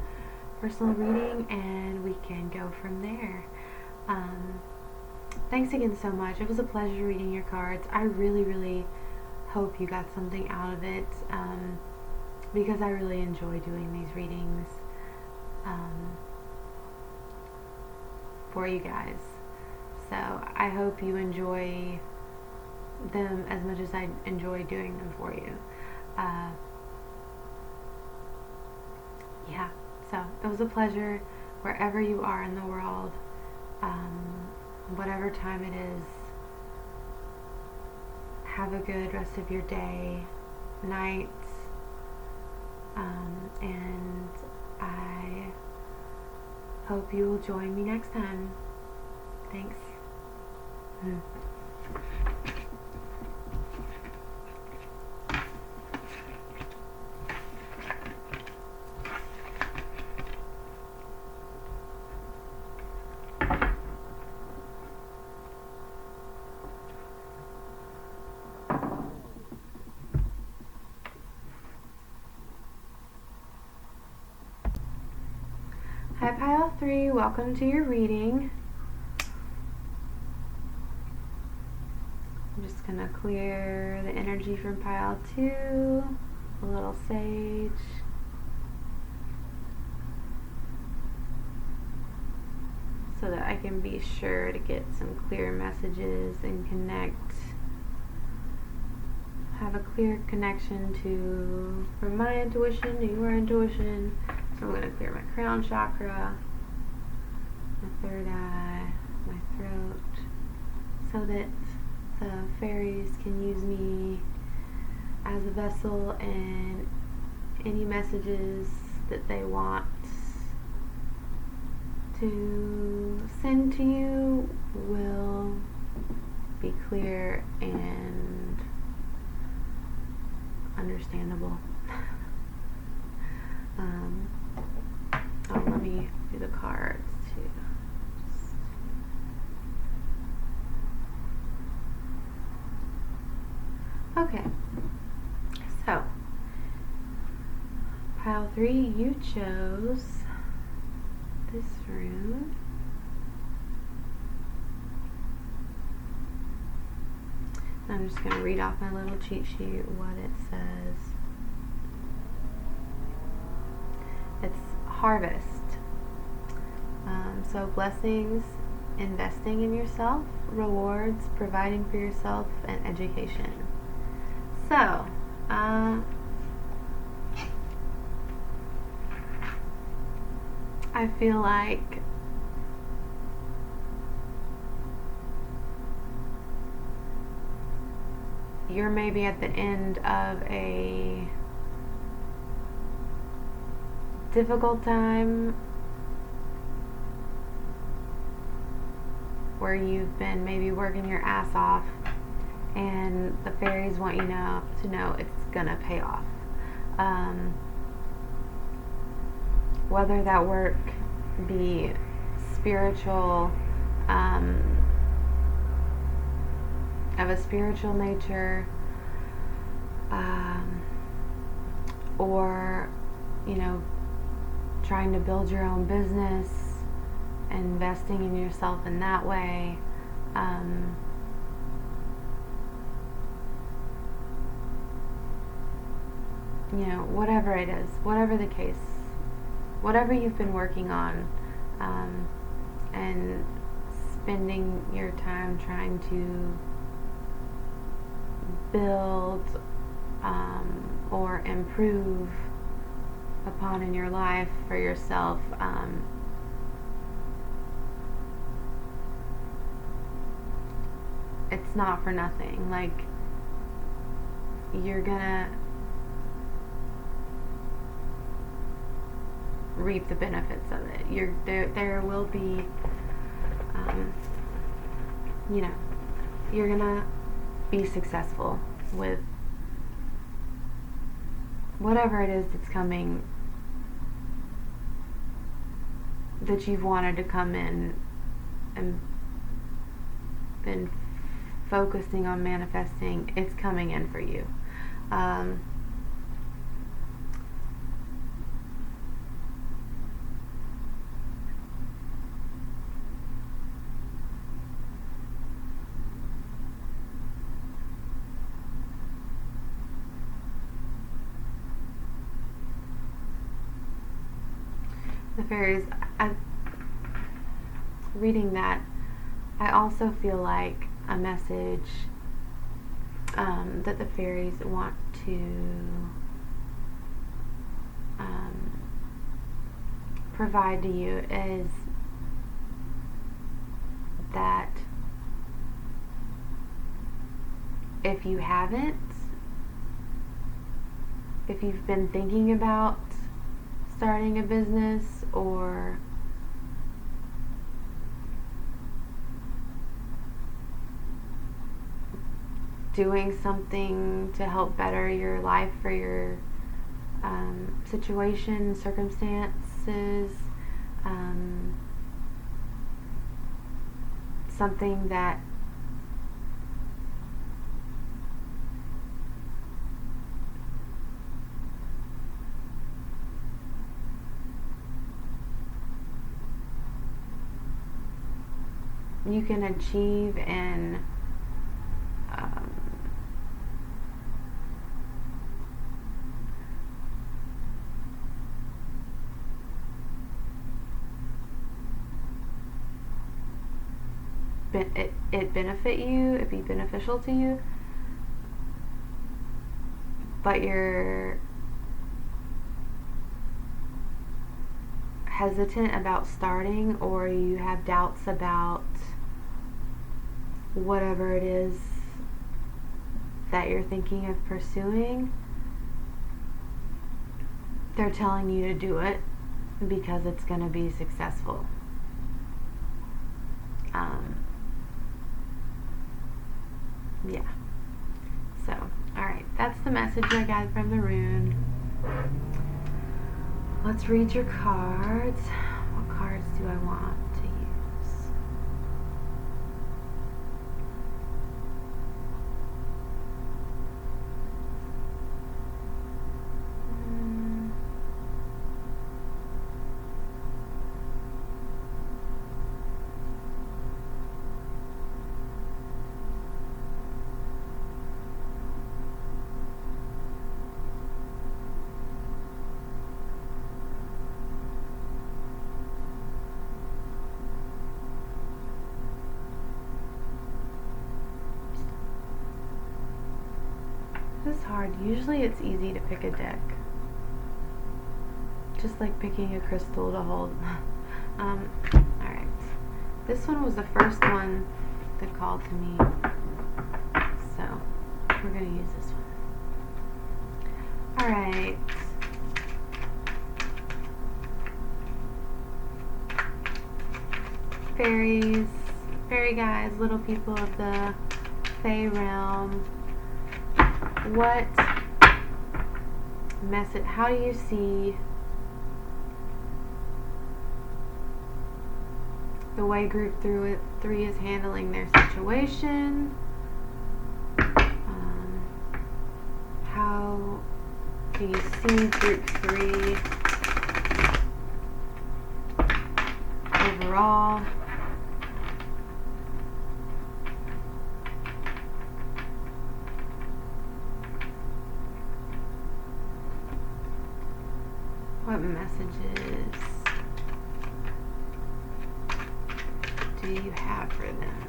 personal reading, and we can go from there. Thanks again so much. It was a pleasure reading your cards. I really, really hope you got something out of it, because I really enjoy doing these readings for you guys. So I hope you enjoy them as much as I enjoy doing them for you. Yeah, so it was a pleasure wherever you are in the world. Whatever time it is, have a good rest of your day, night, and I hope you will join me next time. Thanks. Hi Pile 3, welcome to your reading. I'm just going to clear the energy from Pile 2, a little sage. So that I can be sure to get some clear messages and connect have a clear connection from my intuition to your intuition. So I'm going to clear my crown chakra, my third eye, my throat, so that the fairies can use me as a vessel, and any messages that they want to send to you will be clear and understandable. Let me do the cards too. Okay, so pile 3, you chose this rune. I'm just going to read off my little cheat sheet what it says. It's harvest. So blessings, investing in yourself, rewards, providing for yourself, and education. So, I feel like you're maybe at the end of a difficult time where you've been maybe working your ass off, and the fairies want you to know it's gonna pay off. Whether that work be spiritual, of a spiritual nature, or trying to build your own business, investing in yourself in that way. Whatever it is, whatever the case, whatever you've been working on, and spending your time trying to build or improve upon in your life for yourself, it's not for nothing. Like, you're gonna reap the benefits of it. There will be, you're gonna be successful with whatever it is that's coming, that you've wanted to come in and been focusing on manifesting. It's coming in for you. The fairies, reading that, I also feel like a message that the fairies want to provide to you is that if you've been thinking about starting a business or doing something to help better your life or your situation, circumstances, something that you can achieve and it benefit you, it be beneficial to you, but you're hesitant about starting, or you have doubts about whatever it is that you're thinking of pursuing, they're telling you to do it because it's going to be successful. Yeah. So, alright, that's the message I got from the rune. Let's read your cards. What cards do I want to use? This is hard. Usually it's easy to pick a deck. Just like picking a crystal to hold. Alright. This one was the first one that called to me. So, we're going to use this one. Alright. Fairies, fairy guys, little people of the Fae realm. What message, how do you see the way group 3 is handling their situation? How do you see group 3 overall? What messages do you have for them?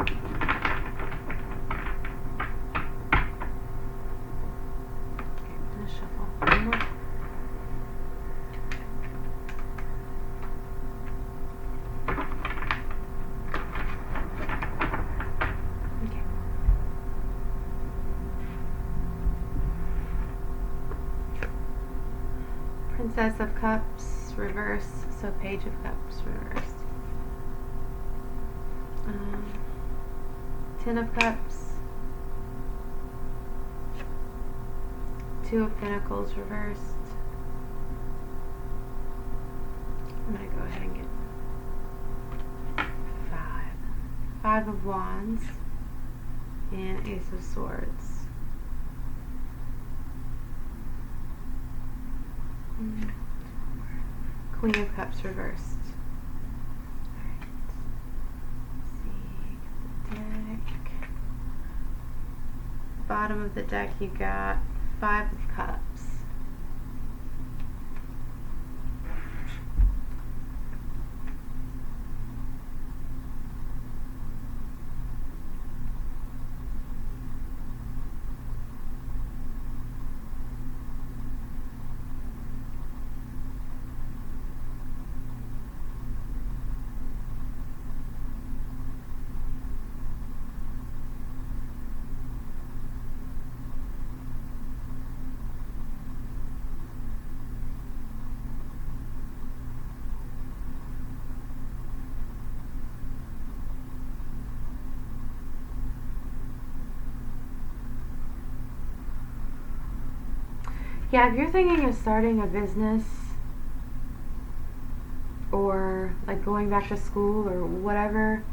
Okay, I'm gonna shuffle one more. Princess of Cups, reverse, so Page of Cups, reversed. Ten of Cups, Two of Pentacles, reversed. I'm going to go ahead and get 5. 5 of Wands, and Ace of Swords. Queen of Cups reversed. Alright. Let's see, get the deck. Bottom of the deck you got 5 of Cups. Yeah, if you're thinking of starting a business or like going back to school or whatever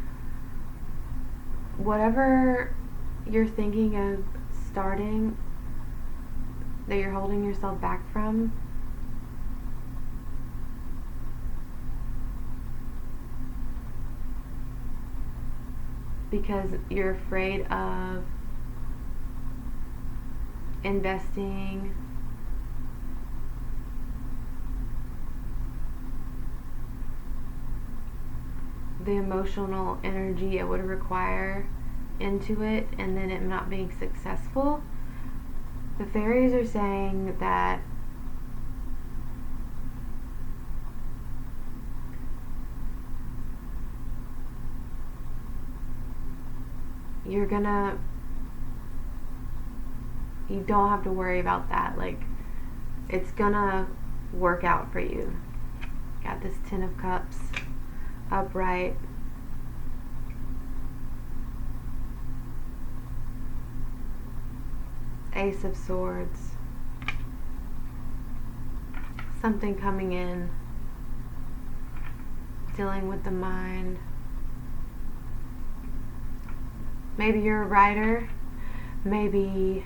you're thinking of starting that you're holding yourself back from, because you're afraid of investing the emotional energy it would require into it, and then it not being successful, the fairies are saying that you don't have to worry about that. Like, it's gonna work out for you. Got this Ten of Cups upright. Ace of Swords. Something coming in, dealing with the mind. Maybe you're a writer. Maybe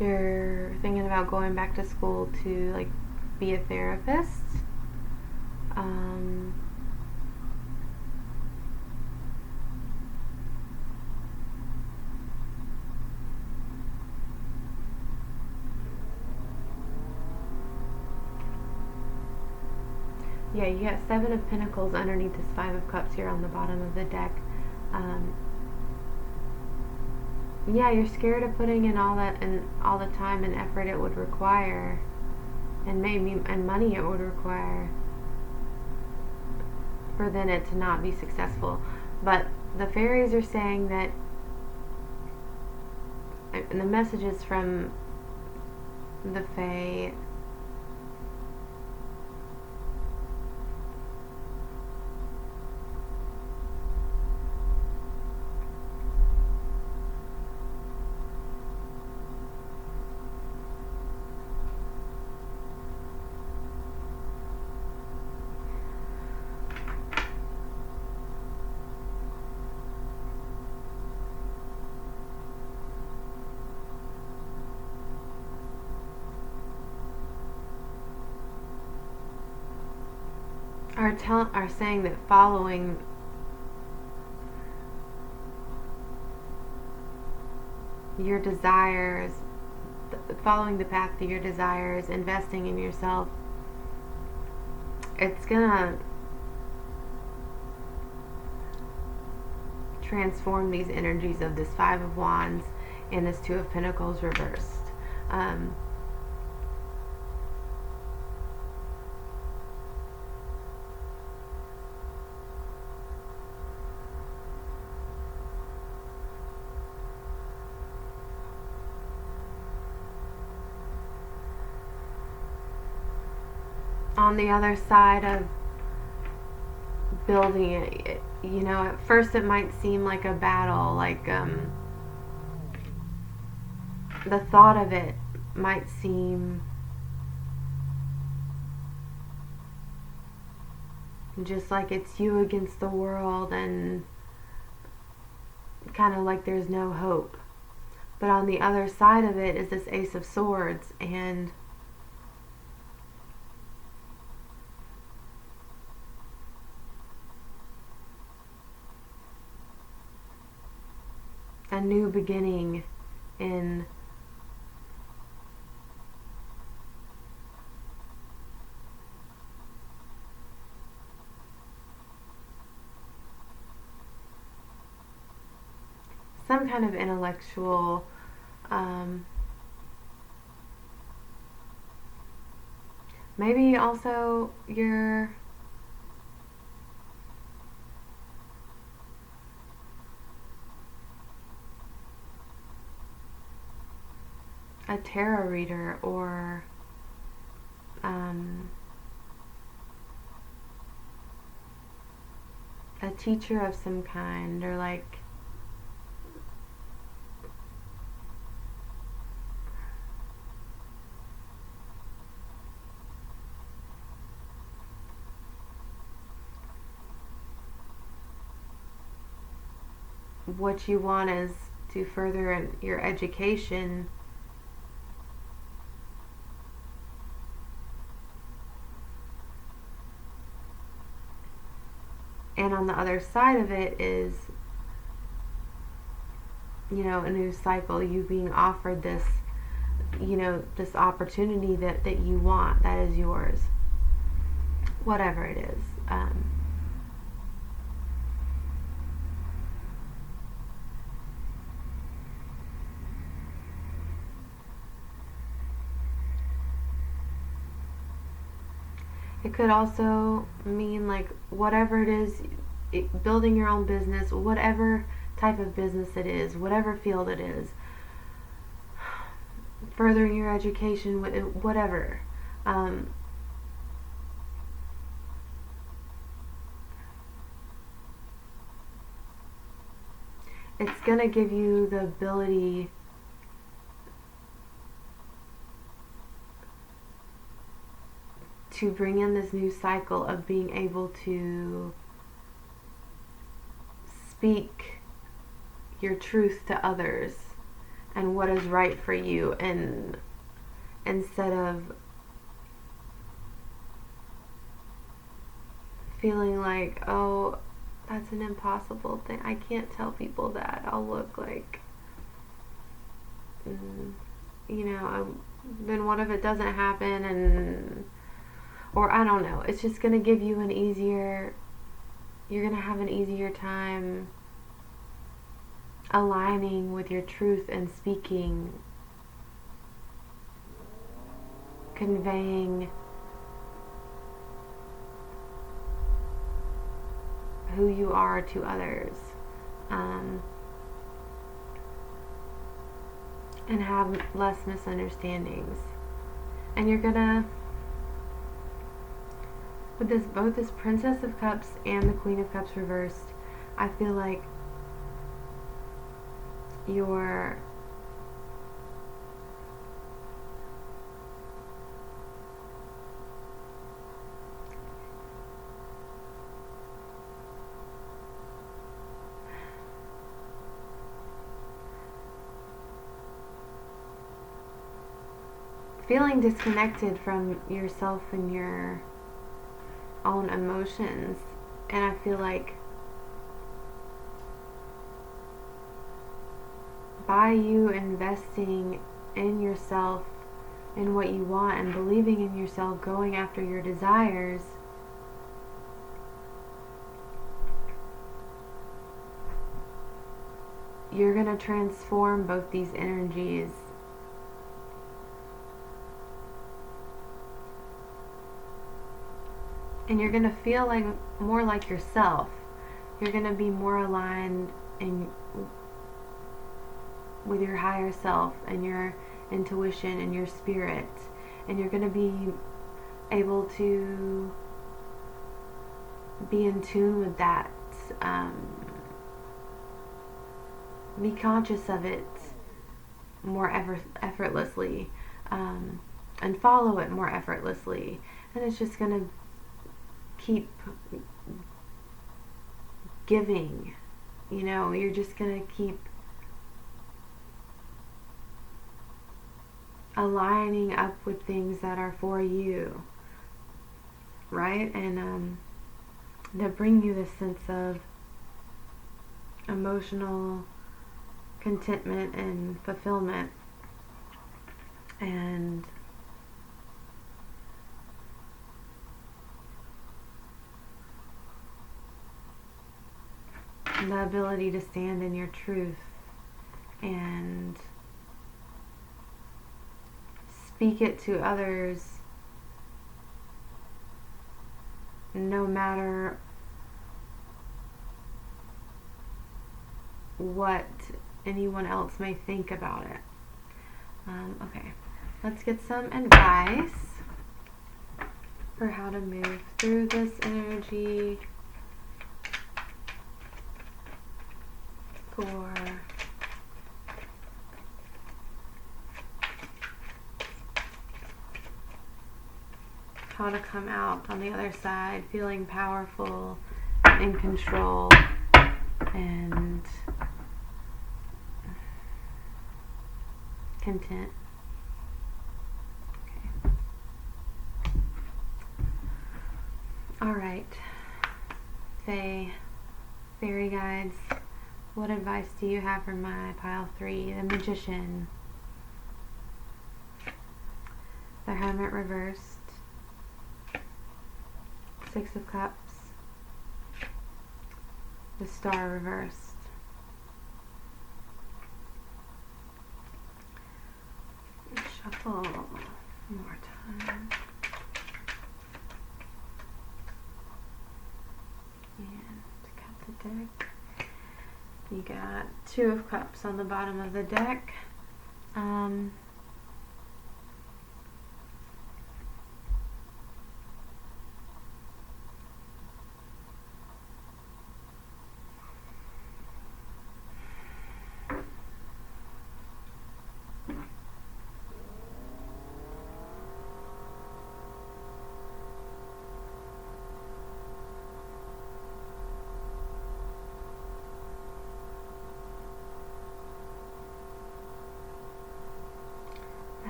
you're thinking about going back to school to, like, be a therapist. Yeah, you got Seven of Pentacles underneath this Five of Cups here on the bottom of the deck. Yeah, you're scared of putting in all the time and effort it would require, and money it would require, for then it to not be successful. But the fairies are saying that, and the messages from the Fae, are saying that following your desires, following the path to your desires, investing in yourself, it's gonna transform these energies of this Five of Wands and this Two of Pentacles reversed. On the other side of building it, you know, at first it might seem like a battle, like the thought of it might seem just like it's you against the world, and kind of like there's no hope. But on the other side of it is this Ace of Swords, and a new beginning in some kind of intellectual maybe also you're a tarot reader, or a teacher of some kind, or like what you want is to further your education. And on the other side of it is, you know, a new cycle, you being offered this, you know, this opportunity that you want, that is yours, whatever it is. It could also mean, like, whatever it is, building your own business, whatever type of business it is, whatever field it is, furthering your education, whatever. It's going to give you the ability to bring in this new cycle of being able to speak your truth to others and what is right for you, and instead of feeling like, oh, that's an impossible thing, I can't tell people that, I'll look like, you know, then what if it doesn't happen, and or I don't know, it's just going to give you you're going to have an easier time aligning with your truth and speaking, conveying who you are to others, and have less misunderstandings. And you're gonna, with this, both this Princess of Cups and the Queen of Cups reversed, I feel like you're feeling disconnected from yourself and your own emotions. And I feel like by you investing in yourself, in what you want, and believing in yourself, going after your desires, you're going to transform both these energies. And you're going to feel like more like yourself. You're going to be more aligned with your higher self and your intuition and your spirit. And you're going to be able to be in tune with that. Be conscious of it more effortlessly, and follow it more effortlessly. And it's just going to keep giving, you know, you're just going to keep aligning up with things that are for you, right? And that bring you this sense of emotional contentment and fulfillment, and the ability to stand in your truth and speak it to others, no matter what anyone else may think about it. Okay, let's get some advice for how to move through this energy for how to come out on the other side feeling powerful, in control, and content. Okay. Alright. say, fairy guides, what advice do you have for my pile 3? The Magician, the Hermit reversed, 6 of Cups, the Star reversed. Shuffle more time. And cut the deck. You got 2 of Cups on the bottom of the deck.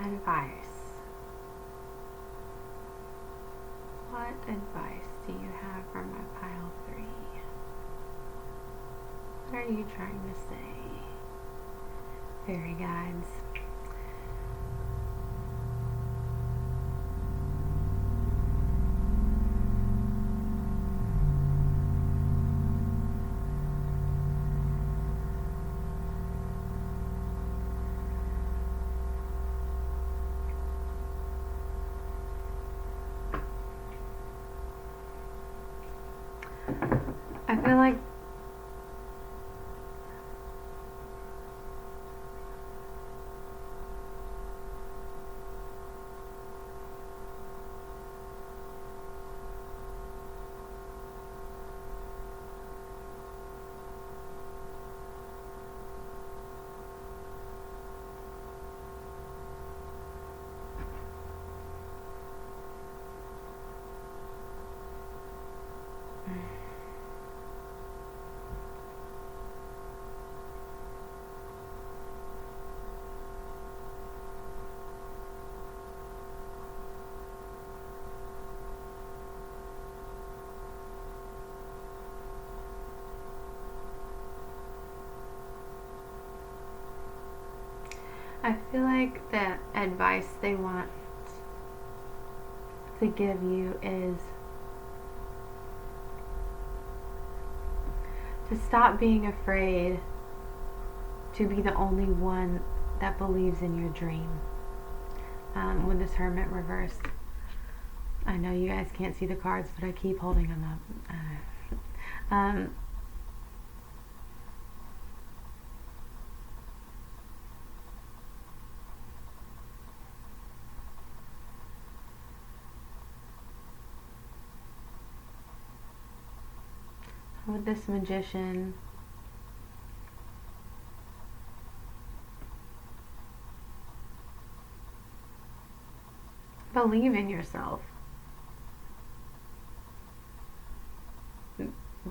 Advice. What advice do you have for my pile 3? What are you trying to say, fairy guides? I feel like the advice they want to give you is to stop being afraid to be the only one that believes in your dream. With this Hermit reversed, I know you guys can't see the cards, but I keep holding them up. With this Magician, believe in yourself,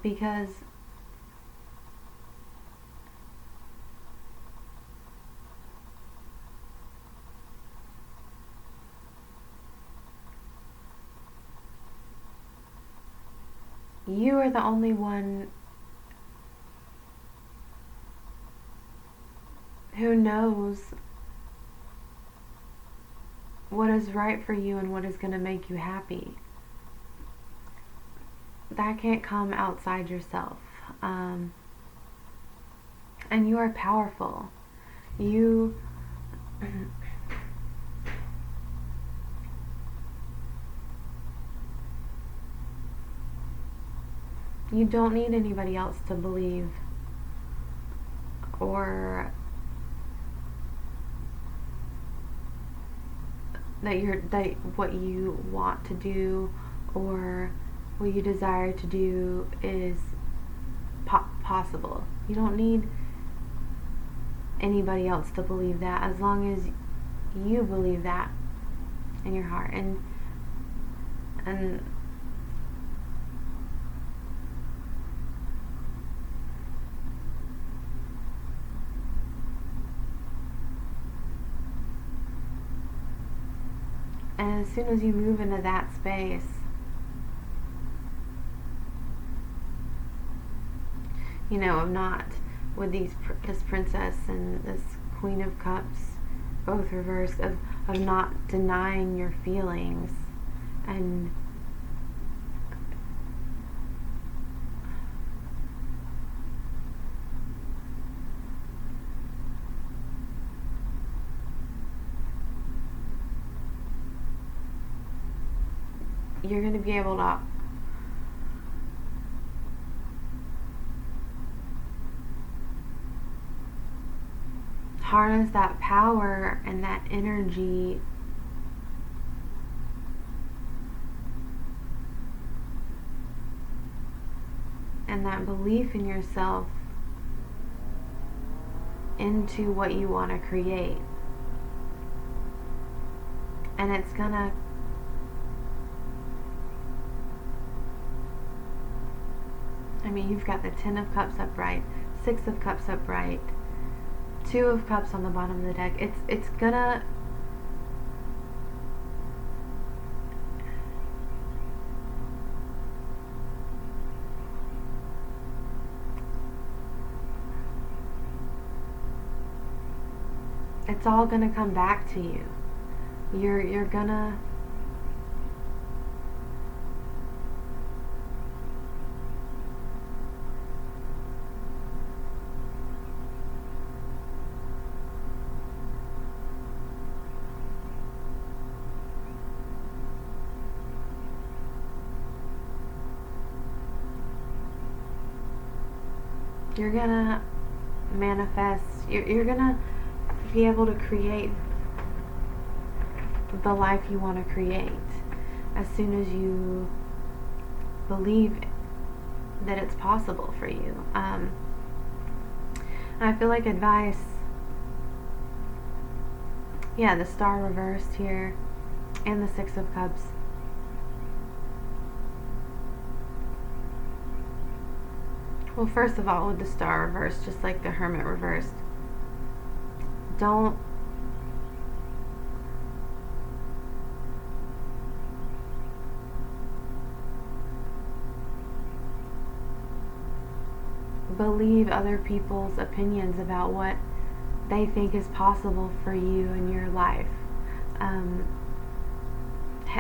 because you are the only one who knows what is right for you and what is going to make you happy. That can't come outside yourself. And you are powerful. You don't need anybody else to believe or that what you want to do or what you desire to do is possible. You don't need anybody else to believe that, as long as you believe that in your heart. And as soon as you move into that space, you know, of not with this princess and this Queen of Cups, both reversed, of not denying your feelings and you're going to be able to harness that power and that energy and that belief in yourself into what you want to create. And it's gonna you've got the 10 of Cups upright, 6 of Cups upright, 2 of Cups on the bottom of the deck. It's gonna it's all gonna come back to you. You're gonna manifest, you're gonna be able to create the life you want to create as soon as you believe that it's possible for you. I feel like advice, the Star reversed here and the 6 of Cups. Well, first of all, with the Star reversed, just like the Hermit reversed, don't believe other people's opinions about what they think is possible for you in your life.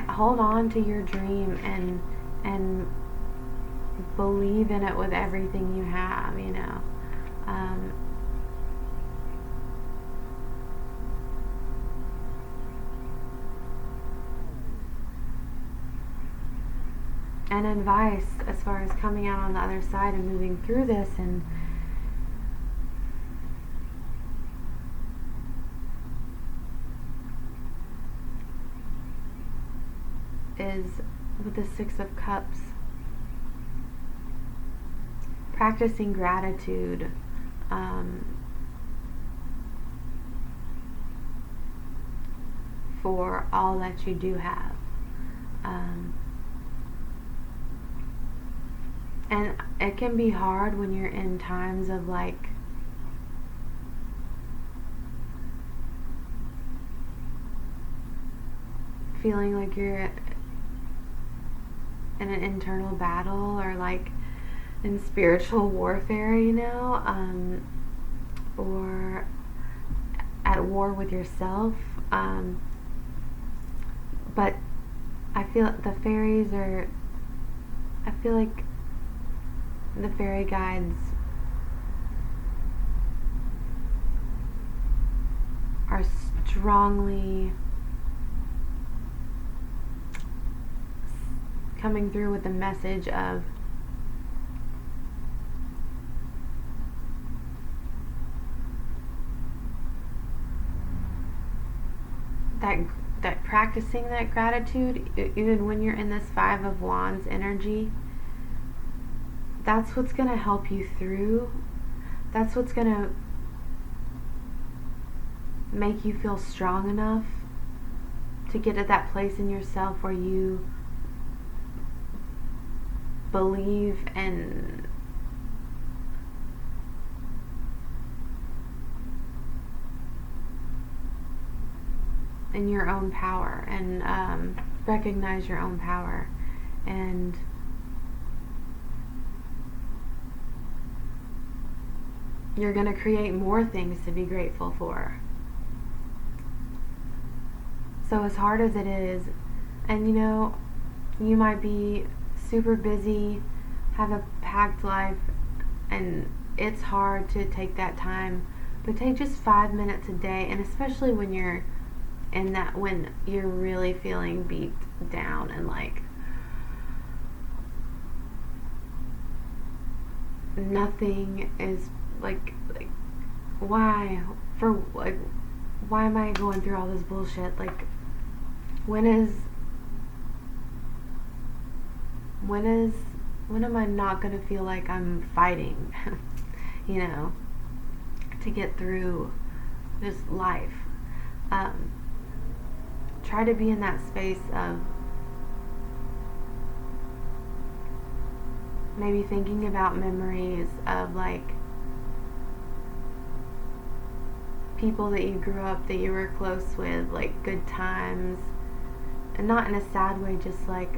Hold on to your dream and believe in it with everything you have, you know. And advice as far as coming out on the other side and moving through this, and is with the 6 of Cups, practicing gratitude, for all that you do have. And it can be hard when you're in times of like feeling like you're in an internal battle or like in spiritual warfare, you know, or at war with yourself. But I feel the fairies are, I feel like the fairy guides are strongly coming through with the message of that practicing that gratitude, even when you're in this 5 of Wands energy, that's what's going to help you through. That's what's going to make you feel strong enough to get at that place in yourself where you believe in your own power and recognize your own power and you're going to create more things to be grateful for. So as hard as it is, and you know, you might be super busy, have a packed life, and it's hard to take that time, but take just 5 minutes a day, and especially when you're in that, when you're really feeling beat down and like nothing is like why am I going through all this bullshit? Like, when am I not gonna feel like I'm fighting you know, to get through this life? Try to be in that space of maybe thinking about memories of like people that you grew up, that you were close with, like good times, and not in a sad way, just like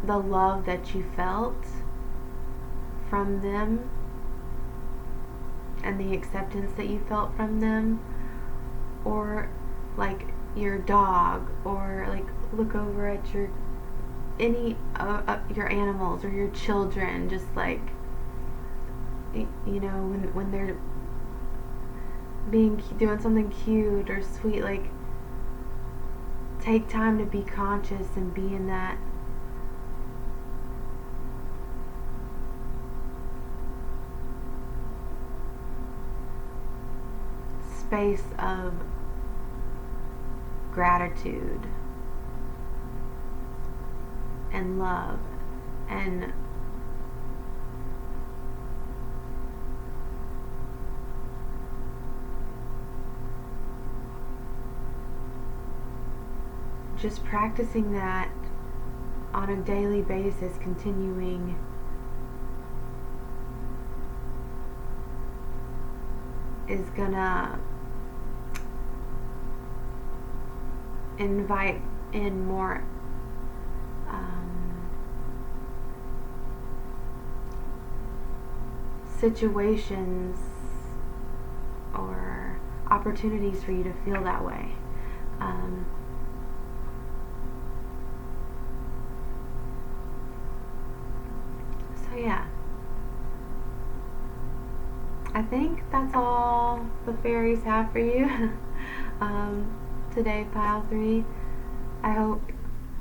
the love that you felt from them and the acceptance that you felt from them. Or like your dog, or like look over at your your animals or your children, just like, you know, when they're doing something cute or sweet, like take time to be conscious and be in that space of gratitude and love, and just practicing that on a daily basis, continuing is gonna invite in more situations or opportunities for you to feel that way. So yeah, I think that's all the fairies have for you today, pile 3. I hope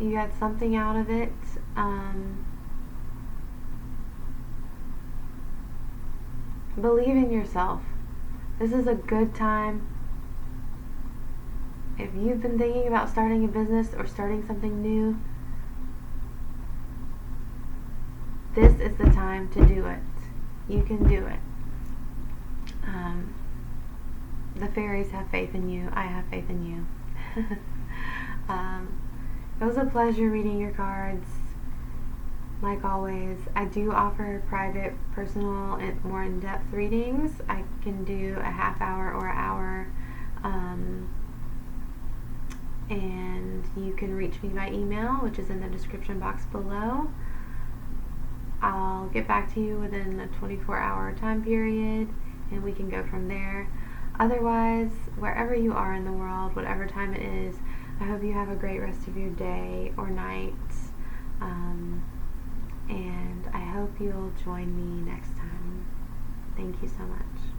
you got something out of it. Believe in yourself. This is a good time. If you've been thinking about starting a business or starting something new, this is the time to do it. You can do it. The fairies have faith in you. I have faith in you. It was a pleasure reading your cards. Like always, I do offer private, personal, and more in-depth readings. I can do a half hour or an hour, and you can reach me by email, which is in the description box below. I'll get back to you within a 24-hour time period, and we can go from there. Otherwise, wherever you are in the world, whatever time it is, I hope you have a great rest of your day or night. And I hope you'll join me next time. Thank you so much.